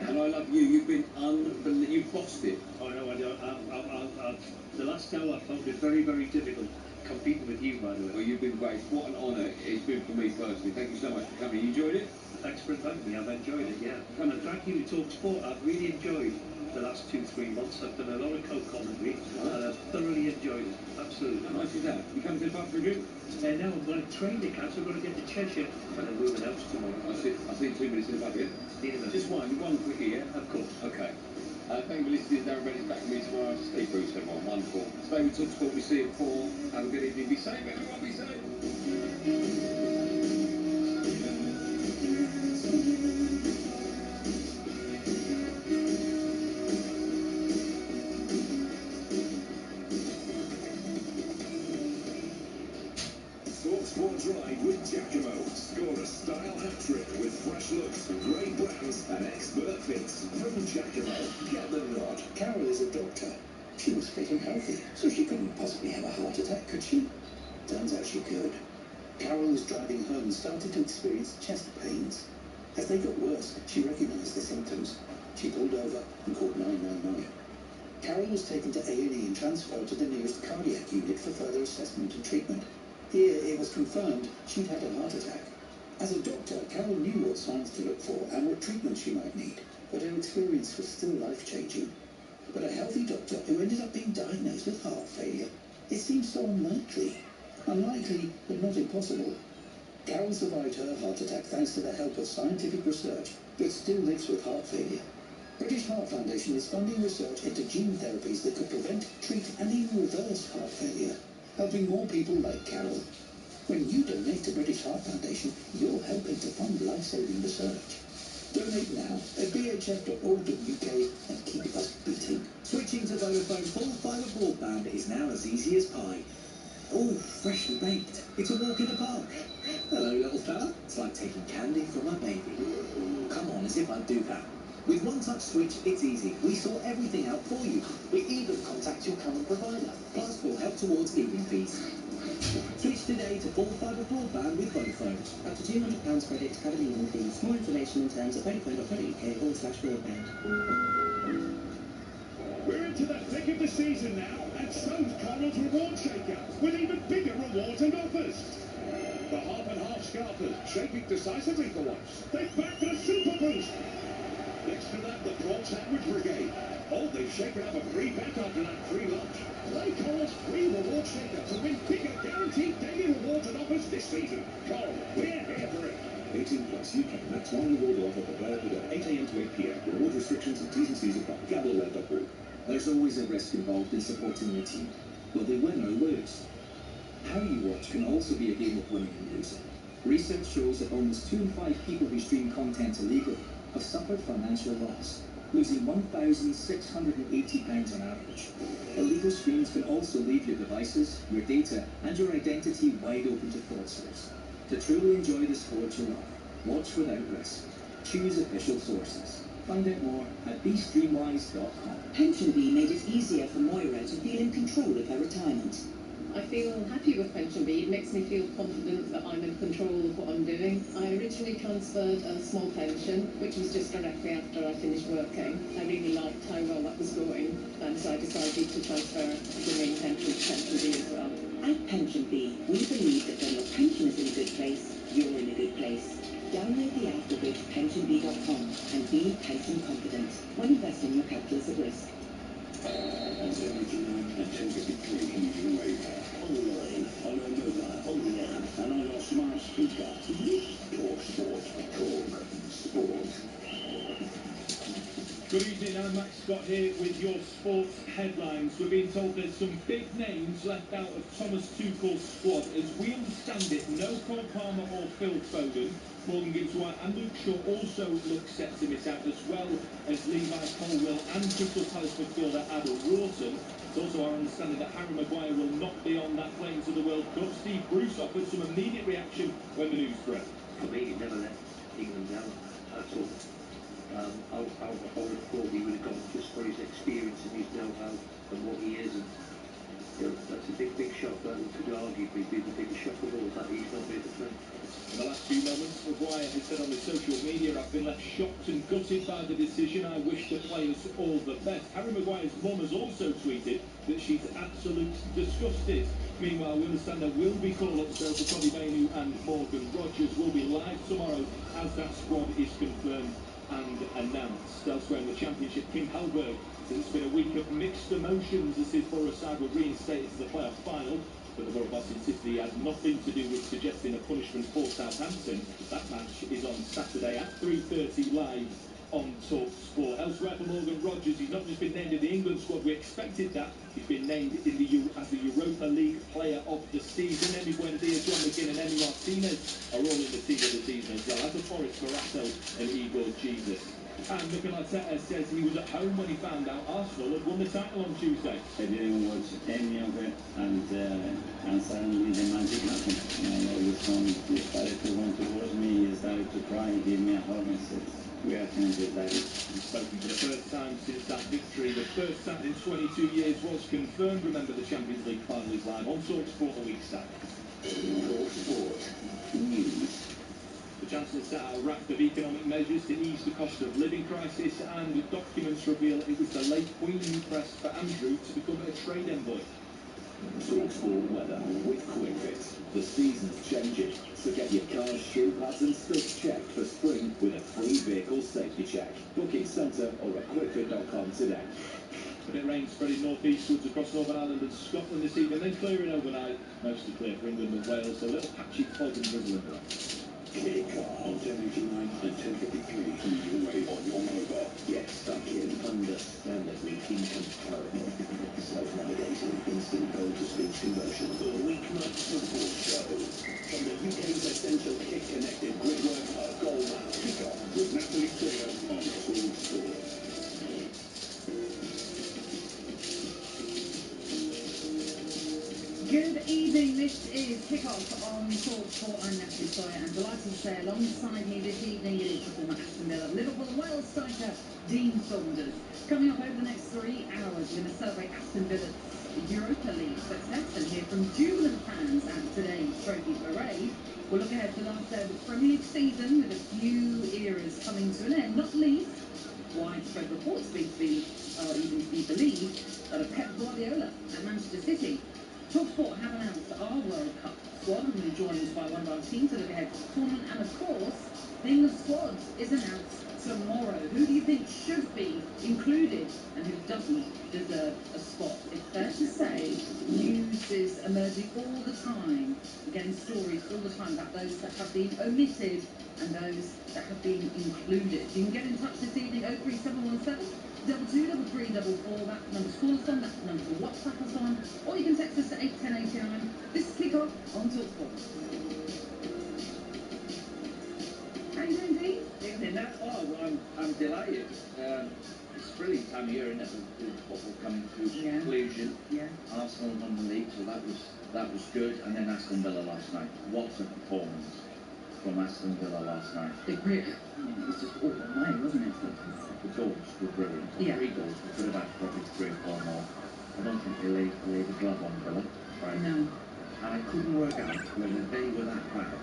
And I love you. You've been unbelievable. You've bossed it. Oh, no, I don't. The last hour I found it very, very difficult competing with you, by the way. Well, you've been great. What an honour it's been for me personally. Thank you so much for coming. You enjoyed it? Thanks for inviting me. I've enjoyed it, yeah. And thank you to Talk Sport. I've really enjoyed the last 2-3 months. I've done a lot of co-commentary and I've thoroughly enjoyed it. Absolutely. How nice is that? You come to the pub for a drink? And now I'm going to train the cats. I'm going to get to Cheshire and I'm moving out tomorrow. I'll see you 2 minutes in the pub, yeah? See you in a minute. Just one quickie, yeah? Of course. Okay. Thank you for listening. Darren Bennett back with me tomorrow. Steve Bruce, everyone. Wonderful. Stay with Talk Sport. We see you at 4. Have a good evening. Be safe, everyone. Be safe. Sport Drive with Giacomo. Score a style hat-trick with fresh looks, great brands and expert fits. From Giacomo, get the nod. Carol is a doctor. She was fit and healthy, so she couldn't possibly have a heart attack, could she? Turns out she could. Carol was driving home and started to experience chest pains. As they got worse, she recognized the symptoms. She pulled over and called 999. Carol was taken to A&E and transferred to the nearest cardiac unit for further assessment and treatment. Here, it was confirmed she'd had a heart attack. As a doctor, Carol knew what signs to look for and what treatment she might need, but her experience was still life-changing. But a healthy doctor who ended up being diagnosed with heart failure, it seems so unlikely. Unlikely, but not impossible. Carol survived her heart attack thanks to the help of scientific research, but still lives with heart failure. British Heart Foundation is funding research into gene therapies that could prevent, treat and even reverse heart failure, helping more people like Carol. When you donate to British Heart Foundation, you're helping to fund life-saving research. Donate now at bhf.org.uk and keep us beating. Switching to Vodafone full fibre broadband is now as easy as pie. Oh, freshly baked. It's a walk in the park. Hello, little fella. It's like taking candy from a baby. Come on, as if I'd do that. With One Touch Switch, it's easy. We sort everything out for you. We even contact your current provider. Plus, we'll help towards moving fees. Switch today to full fibre broadband with Vodafone. Up to £200 credit to cover the moving fees. More information and terms at vodafone.co.uk/broadband. We're into the thick of the season now, and so's Coral's Reward Shaker, with even bigger rewards and offers. The half and half scarpers, shaking decisively for once. They've backed a super boost. Next to that, the prawn sandwich brigade. Oh, they've shaken up a free bet after that free lunch. Play Coral's free reward shaker to win bigger guaranteed daily rewards and offers this season. Coral, we're here for it. 18 plus UK. That's one reward offer for players today. 8 a.m. to 8 p.m. Reward restrictions and T's and C's apply. GambleAware.org. There's always a risk involved in supporting your team. Will they win or lose? How you watch can also be a game of winning and losing. Research shows that almost 2 in 5 people who stream content illegally have suffered financial loss, losing £1,680 on average. Illegal streams can also leave your devices, your data, and your identity wide open to fraudsters. To truly enjoy the sport you love, watch without risk. Choose official sources. Find out more at BeStreamwise.com. PensionBee made it easier for Moira to feel in control of her retirement. I feel happy with PensionBee. It makes me feel confident that I'm in control of what I'm doing. I originally transferred a small pension, which was just directly after I finished working. I really liked how well that was going, and so I decided to transfer the main pension to PensionBee as well. At PensionBee, we believe that when your pension is in a good place, you're in a good place. Download the app or go to pensionbee.com and be pension confident. When investing, your capital is at risk. On 10:89 and 10:53 in the UEFA. Online, on a mobile, on the app, and on your smart speaker. Talk Sport. Talk Sport. Good evening, I'm Max Scott here with your sports headlines. We're being told there's some big names left out of Thomas Tuchel's squad. As we understand it, no Cole Palmer or Phil Foden. Morgan Gibbs-White and Luke Shaw also look set to miss out, as well as Levi Colwill and Crystal Palace midfielder Adam Wharton. It's also our understanding that Harry Maguire will not be on that plane to the World Cup. Steve Bruce offered some immediate reaction when the news broke. For me, he never let England down at all. I would have thought he would have gone just for his experience and his know-how and what he is. And you know, that's a big shock. That could arguably be the biggest shock of all, that he's not here to play. In the last few moments, Maguire has said on his social media, "I've been left shocked and gutted by the decision. I wish the players all the best." Harry Maguire's mum has also tweeted that she's absolutely disgusted. Meanwhile, we understand there will be call-ups there for Tommy Bainu and Morgan Rogers. Will be live tomorrow as that squad is confirmed and announced. Elsewhere in the Championship, Kim Hellberg says it's been a week of mixed emotions as his Borough side were reinstated to the playoff final. But the Borough boss insisted he had nothing to do with suggesting a punishment for Southampton. That match is on Saturday at 3:30 live on Talk Sport. Elsewhere for Morgan Rogers, he's not just been named in the England squad, we expected that. He's been named in as the Europa League Player of the Season. Emi Buendia, John McGinn and Emi Martinez are all in the team of the season as well, as are Forrest Barrasso and Igor Jesus. And Mikel Arteta says he was at home when he found out Arsenal had won the title on Tuesday. I didn't watch any of it, and suddenly the magic happened. And all of a sudden, he started to run towards me, he started to cry, he gave me a hug and said, "We are champions, Daddy." He's spoken for the first time since that victory. The first time in 22 years was confirmed. Remember, the Champions League final is live on Talk Sport a week's time. Talk Sport. News. The Chancellor set out a raft of economic measures to ease the cost of living crisis, and documents reveal it was the late Queen who pressed for Andrew to become a trade envoy. Talk Sport weather with QuickFit. The season's changing, so get your car's shoe pads and stuff checked for spring with a free vehicle safety check. Booking centre or at quickfit.com today. A bit of rain spreading northeastwards across Northern Ireland and Scotland this evening, then clearing overnight. Mostly clear for England and Wales, so a little patchy fog and drizzling around. Kick on 10:89 and 10:53 leading away on your mobile. Get stuck in understandably incomparable. Self-navigating instant goal-to-speech conversion. The weeknight football show. From the UK's essential kick-connected gridwork, a goal map. Kick off with Natalie Taylor on Talk Sport. Good evening, this is Kickoff on Talk Sport. I'm Natalie Sawyer and delighted to say alongside me this evening it is the former Aston Villa, Liverpool and Wales striker Dean Saunders. Coming up over the next 3 hours, we're going to celebrate Aston Villa's Europa League success and hear from jubilant fans at today's trophy parade. We'll look ahead to the last day of the Premier League season with a few eras coming to an end, not least widespread reports being even to be believed that of Pep Guardiola at Manchester City. TalkSport have announced our World Cup squad and joined by one of our teams to look ahead to the tournament, and of course, the England squad is announced tomorrow. Who do you think should be included and who doesn't deserve a spot? It's fair to say news is emerging all the time. We're getting stories all the time about those that have been omitted and those that have been included. You can get in touch this evening, 03717 223344. That number's call us on, that number for WhatsApp us on, or you can text us at 81089. This is Kick Off on TalkSport. How you doing, Dean? Evening, now. Oh, I'm delighted. It's a brilliant time of year, isn't it? With football coming to conclusion. Yeah. Arsenal won the league, so that was good. And then Aston Villa last night. What a performance from Aston Villa last night. It was just all the way, wasn't it? The goals were brilliant. Yeah. 3 goals. We could have had probably 3 or 4 more. I don't think they laid a glove on Villa. Right? No. And I couldn't work out whether they were that bad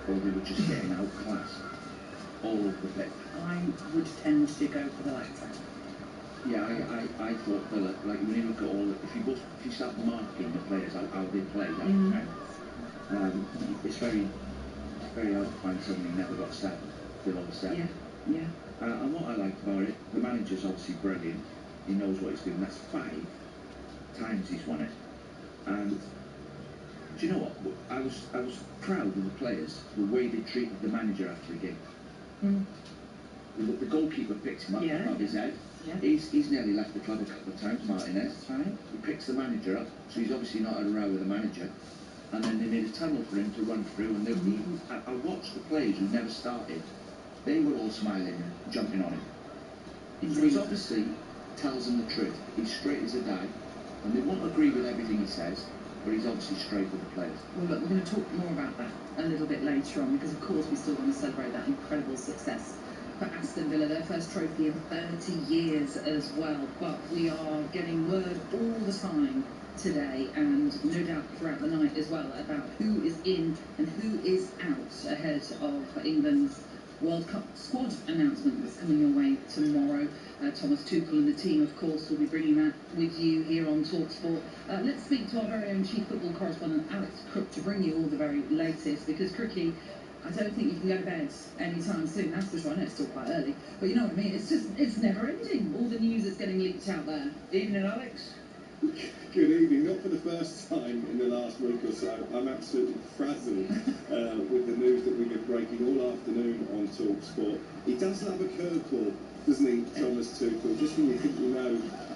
or they were just getting outclassed all over the pitch. I would tend to go for the latter. Yeah, I thought Villa, like when you look at all, if you start marking the players how they play, it's very hard to find somebody who never got 7 below 7. Yeah. And what I liked about it, the manager's obviously brilliant. He knows what he's doing. That's 5 times he's won it. And do you know what? I was proud of the players, the way they treated the manager after the game. The goalkeeper picks him up above his head. Yeah. He's nearly left the club a couple of times, Martinez. That's right. He picks the manager up, so he's obviously not had a row with the manager. And then they made a tunnel for him to run through, and I watched the players who never started. They were all smiling and jumping on him. So he's obviously tells them the truth. He's straight as a die, and they won't agree with everything he says, but he's obviously straight with the players. Well, look, we're going to talk more about that a little bit later on, because of course we still want to celebrate that incredible success for Aston Villa, their first trophy in 30 years as well. But we are getting word all the time today, and no doubt throughout the night as well, about who is in and who is out ahead of England's World Cup squad announcement that's coming your way tomorrow. Thomas Tuchel and the team, of course, will be bringing that with you here on TalkSport. Let's speak to our very own chief football correspondent, Alex Crook, to bring you all the very latest, because Crookie, I don't think you can go to bed anytime soon. That's for sure. I know it's still quite early, but you know what I mean. It's never ending. All the news that's getting leaked out there. Evening, Alex. Good evening. Not for the first time in the last week or so. I'm absolutely frazzled with the news that we've been breaking all afternoon on TalkSport. He does love a curveball, doesn't he, Thomas Tuchel? Just when you think you know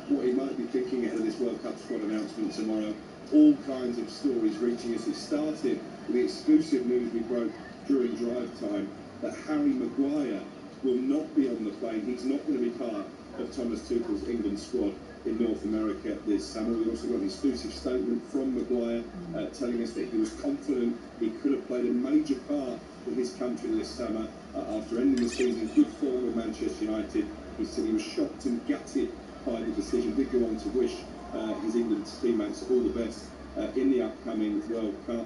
what he might be thinking ahead of this World Cup squad announcement tomorrow, all kinds of stories reaching us. It started with the exclusive news we broke during drive time that Harry Maguire will not be on the plane. He's not going to be part of Thomas Tuchel's England squad in North America this summer. We also got an exclusive statement from Maguire telling us that he was confident he could have played a major part in his country this summer after ending the season in good form with Manchester United. He said he was shocked and gutted by the decision. Did go on to wish his England teammates all the best in the upcoming World Cup.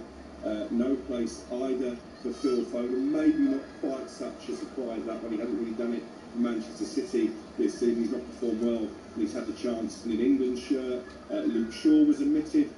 No place either for Phil Foden. Maybe not quite such a surprise that one. He hasn't really done it for Manchester City this season. He's not performed well, and he's had the chance in an England shirt. Luke Shaw was omitted.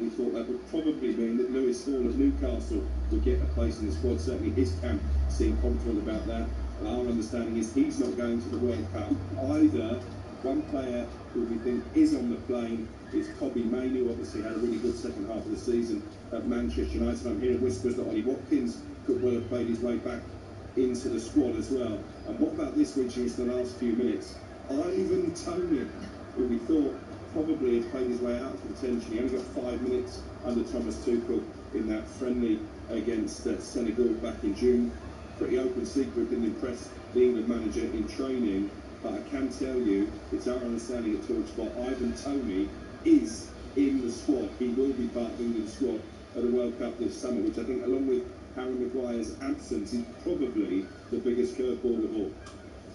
We thought that would probably mean that Lewis Hall of Newcastle would get a place in the squad. Certainly his camp seemed confident about that. And our understanding is he's not going to the World Cup either. One player who we think is on the plane is Kobbie Mainoo, who obviously had a really good second half of the season at Manchester United. I'm hearing whispers that Ollie Watkins could well have played his way back into the squad as well. And what about this reaching us in the last few minutes? Ivan Toney, who we thought probably has played his way out of contention. He only got 5 minutes under Thomas Tuchel in that friendly against Senegal back in June. Pretty open secret, didn't impress the England manager in training. But I can tell you, it's our understanding at TalkSport, Ivan Toney is in the squad. He will be part of England's squad at the World Cup this summer, which I think, along with Harry Maguire's absence, is probably the biggest curveball of all.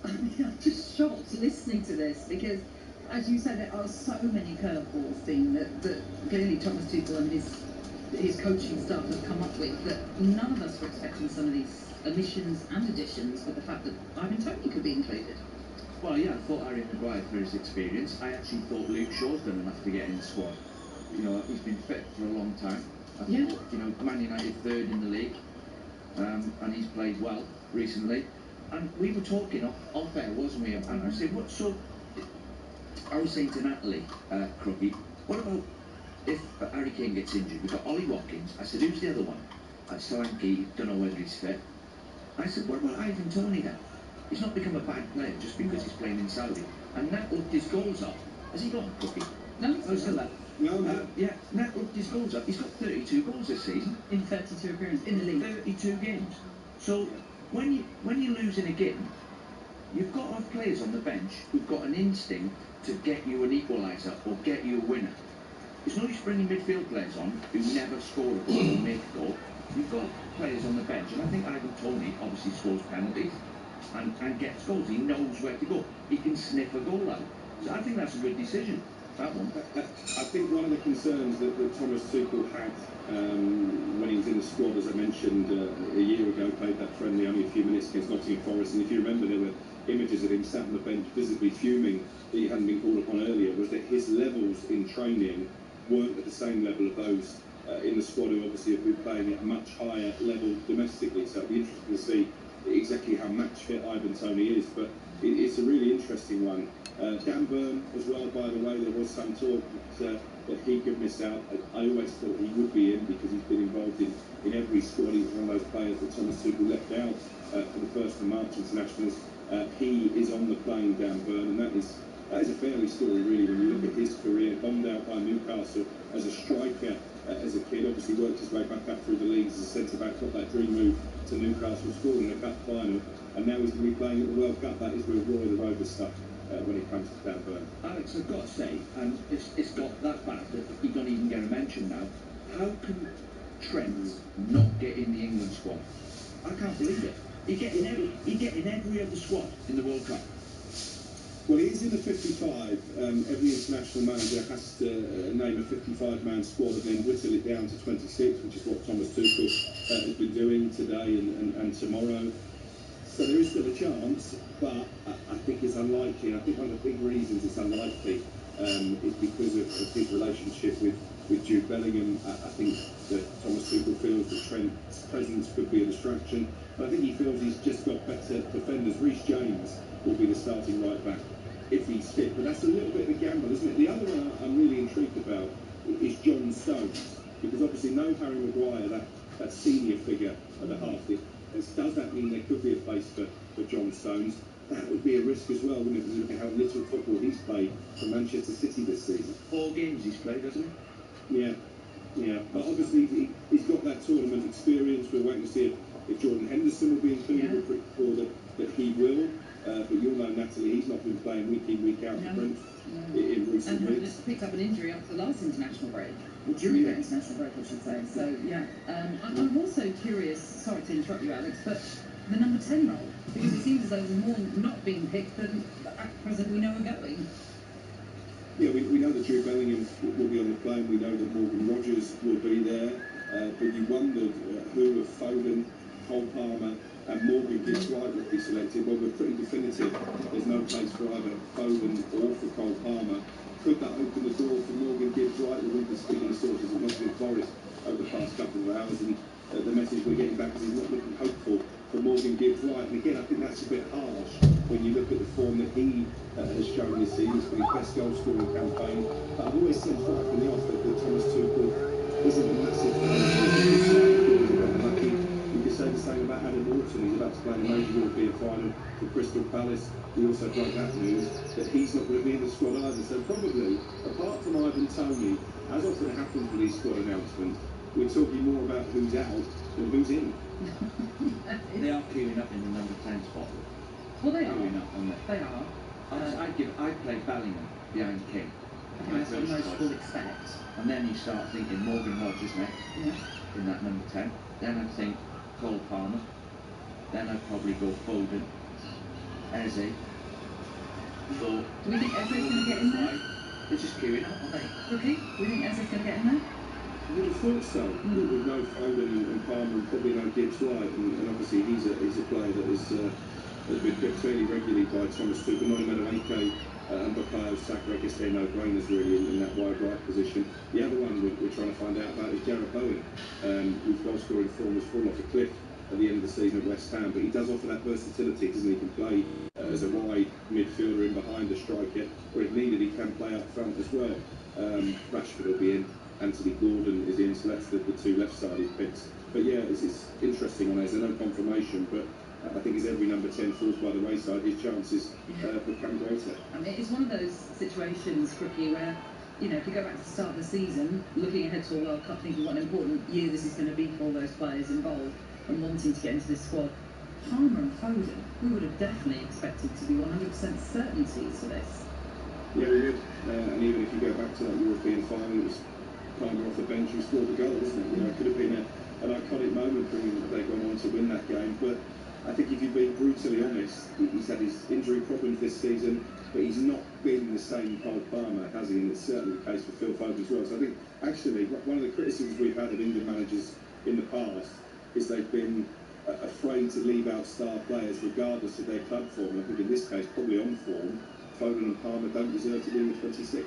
I'm just shocked listening to this, because, as you said, there are so many curveballs, Dean, that clearly Thomas Tuchel and his coaching staff have come up with, that none of us were expecting some of these omissions and additions, with the fact that Ivan Toney could be included. Well, yeah, I thought Harry Maguire for his experience. I actually thought Luke Shaw's done enough to get in the squad. You know, he's been fit for a long time. I thought, you know, Man United third in the league, and he's played well recently. And we were talking off air, wasn't we? And I said, what so? I was saying to Natalie, Crookie, what about if Harry Kane gets injured? We've got Ollie Watkins. I said, who's the other one? Solanke, don't know whether he's fit. I said, what about Ivan Toney then? He's not become a bad player just because he's playing in Saudi. And Nat looked his goals up. Has he got a Crookie? No, he's still there. No. Yeah, Nat looked his goals up. He's got 32 goals this season. in 32 appearances in the league. 32 games. So when you lose in a game, you've got to have players on the bench who've got an instinct to get you an equaliser or get you a winner. It's no use bringing midfield players on who never score a goal or make a goal. You've got players on the bench, and I think Ivan Toney obviously scores penalties and gets goals. He knows where to go. He can sniff a goal out. So I think that's a good decision, that one. I think one of the concerns that Thomas Tuchel had when he was in the squad, as I mentioned a year ago, played that friendly only a few minutes against Nottingham Forest, and if you remember, there were images of him sat on the bench visibly fuming that he hadn't been called upon earlier, was that his levels in training weren't at the same level of those in the squad who obviously have been playing at a much higher level domestically. So it'll be interesting to see exactly how match fit Ivan Toney is, but it's a really interesting one. Dan Burn as well, by the way, there was some talk that he could miss out. I always thought he would be in because he's been involved in every squad. He's one of those players that Thomas Tuchel left out for the 1st of March internationals. He is on the plane, Dan Burn, and that is a fairy story really when you look at his career. Bombed out by Newcastle as a striker as a kid, obviously worked his way back up through the leagues as a centre-back, got that dream move to Newcastle, scored in a cup final, and now he's going to be playing at the World Cup. That is real Roy the Rover stuff when it comes to Dan Burn. Alex, I've got to say, and it's got that bad that he don't even get a mention now. How can Trent not get in the England squad? I can't believe it. He get in every other squad in the World Cup. Well, he is in the 55. Every international manager has to name a 55-man squad and then whittle it down to 26, which is what Thomas Tuchel has been doing today and tomorrow. So there is still a chance, but I think it's unlikely. And I think one of the big reasons it's unlikely is because of his relationship with Jude Bellingham. I think that Thomas Tuchel feels that Trent's presence could be a distraction. But I think he feels he's just got better defenders. Reece James will be the starting right back if he's fit, but that's a little bit of a gamble, isn't it? The other one I'm really intrigued about is John Stones, because obviously no Harry Maguire, that senior figure at the half. Does that mean there could be a place for John Stones? That would be a risk as well, wouldn't it? Look at how little football he's played for Manchester City this season. 4 games he's played, hasn't he? Yeah. But obviously he's got that tournament experience. We're waiting to see if Jordan Henderson will be included. We're pretty sure that he will. But you'll know, Natalie, he's not been playing week in, week out for Brent in recent and weeks. just picked up an injury after the last international break, or during the international break, I should say. So, yeah. I'm also curious, sorry to interrupt you, Alex, but the number 10 role, because it seems as though there's more not being picked than at present we know are going. Yeah, we know that Jude Bellingham will be on the plane. We know that Morgan Rogers will be there. But you wondered who of Foden, Cole Palmer and Morgan Gibbs White would be selected. Well, we're pretty definitive. There's no place for either Foden or for Cole Palmer. Could that open the door for Morgan Gibbs White? We've been speaking to sources at Nottingham Forest over the past couple of hours, and the message we're getting back is he's not looking hopeful for Morgan Gibbs White. And again, I think that's a bit harsh when you look at the form that he has shown this season. It's been his best goal scoring campaign. But I've always said right from the off that Thomas Tuchel isn't a massive unlucky. You could say the same about Adam Morton. He's about to play in a major European final for Crystal Palace. We also broke that news that he's not going to be in the squad either. So probably, apart from Ivan Toney, as often happens with these squad announcements, we're talking more about who's out than who's in. They are queuing up in the number 10 spot. Well, they queuing are. Up on there. They are. I'd play Bellingham behind King. I think that's what most will expect. And then you start thinking Morgan Rogers next in that number 10. Then I think Cole Palmer. Then I'd probably go Foden, Eze. So, do we think Eze's going to get in there? They're just queuing up, aren't they? Rookie, do we think Eze's going to get in there? I would have thought so. With no Foden and Palmer and probably no Gibbs White, and obviously he's a player that has been picked fairly regularly by Thomas Tuchel. Not Madueke and Bukayo Saka, I guess they're no-brainers really in that wide right position. The other one we're trying to find out about is Jarrett Bowen, whose goal scoring form has fallen off a cliff at the end of the season at West Ham, but he does offer that versatility, doesn't he? He can play as a wide midfielder in behind the striker, or if needed, he can play up front as well. Rashford will be in, Anthony Gordon is in, so that's the two left-sided picks. But yeah, it's interesting on there. There's no confirmation, but I think as every number 10 falls by the wayside, his chances become greater. I mean, it's one of those situations, Whippy, where, you know, if you go back to the start of the season, looking ahead to a World Cup, thinking what an important year this is going to be for all those players involved and wanting to get into this squad, Palmer and Foden, we would have definitely expected to be 100% certainties for this. Yeah, we would. And even if you go back to that European final, it was Palmer off the bench who scored the goal, wasn't it? You know, it could have been an iconic moment for him that they gone on to win that game. But I think if you're being brutally honest, he's had his injury problems this season, but he's not been the same Cole Palmer, has he? And it's certainly the case for Phil Foden as well. So I think, actually, one of the criticisms we've had of England managers in the past is they've been afraid to leave out star players regardless of their club form. And I think in this case, probably on form, Foden and Palmer don't deserve to be in the 26.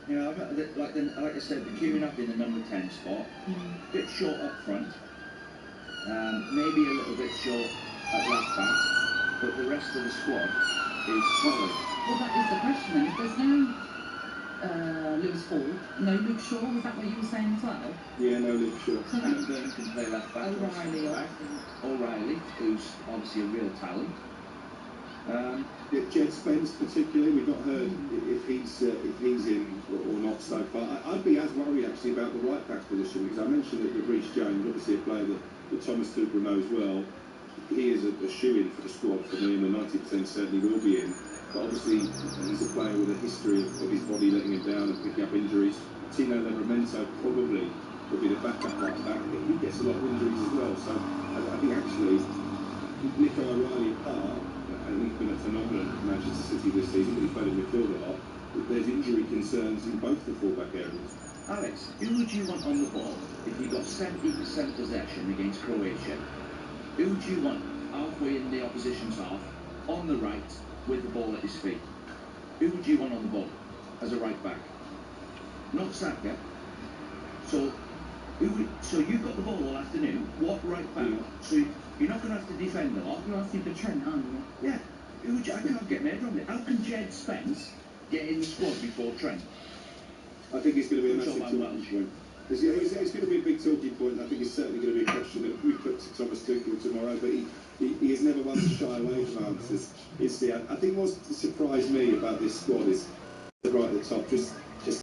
You know, like I said, they're queuing up in the number 10 spot. A bit short up front. Maybe a little bit short at left back, but the rest of the squad is solid. Well, that is the question. If there's no Lewis Hall, no Luke Shaw, was that what you were saying as well? Yeah, no Luke Shaw. Blackburn can play left back. O'Reilly, who's obviously a real talent. Jed Spence particularly, we've not heard if he's in or not so far. I'd be as worried actually about the right back position, because I mentioned that Reece James, obviously a player that Thomas Tuchel knows well. He is a shoe-in for the squad for me, and the 90% certainly will be in. But obviously he's a player with a history of his body letting him down and picking up injuries. Tino Livramento probably will be the backup right back, but he gets a lot of injuries as well. So I think actually Nico O'Reilly apart, and he's been a phenomenon at Manchester City this season, but he's played in midfield a lot. There's injury concerns in both the full-back areas. Alex, who would you want on the ball if you got 70% possession against Croatia? Who would you want halfway in the opposition's half, on the right, with the ball at his feet? Who would you want on the ball as a right back? Not Saka. So you've got the ball all afternoon. What right back? So you're not going to have to defend a lot. You're asking for Trent, aren't you? Yeah. I can't get my head around it. How can Jed Spence get in the squad before Trent? I think it's going to be a massive talking point. It's going to be a big talking point. I think it's certainly going to be a question that we put to Thomas Tuchel tomorrow, but he has never one to shy away from answers. I think what surprised me about this squad is right at the top, just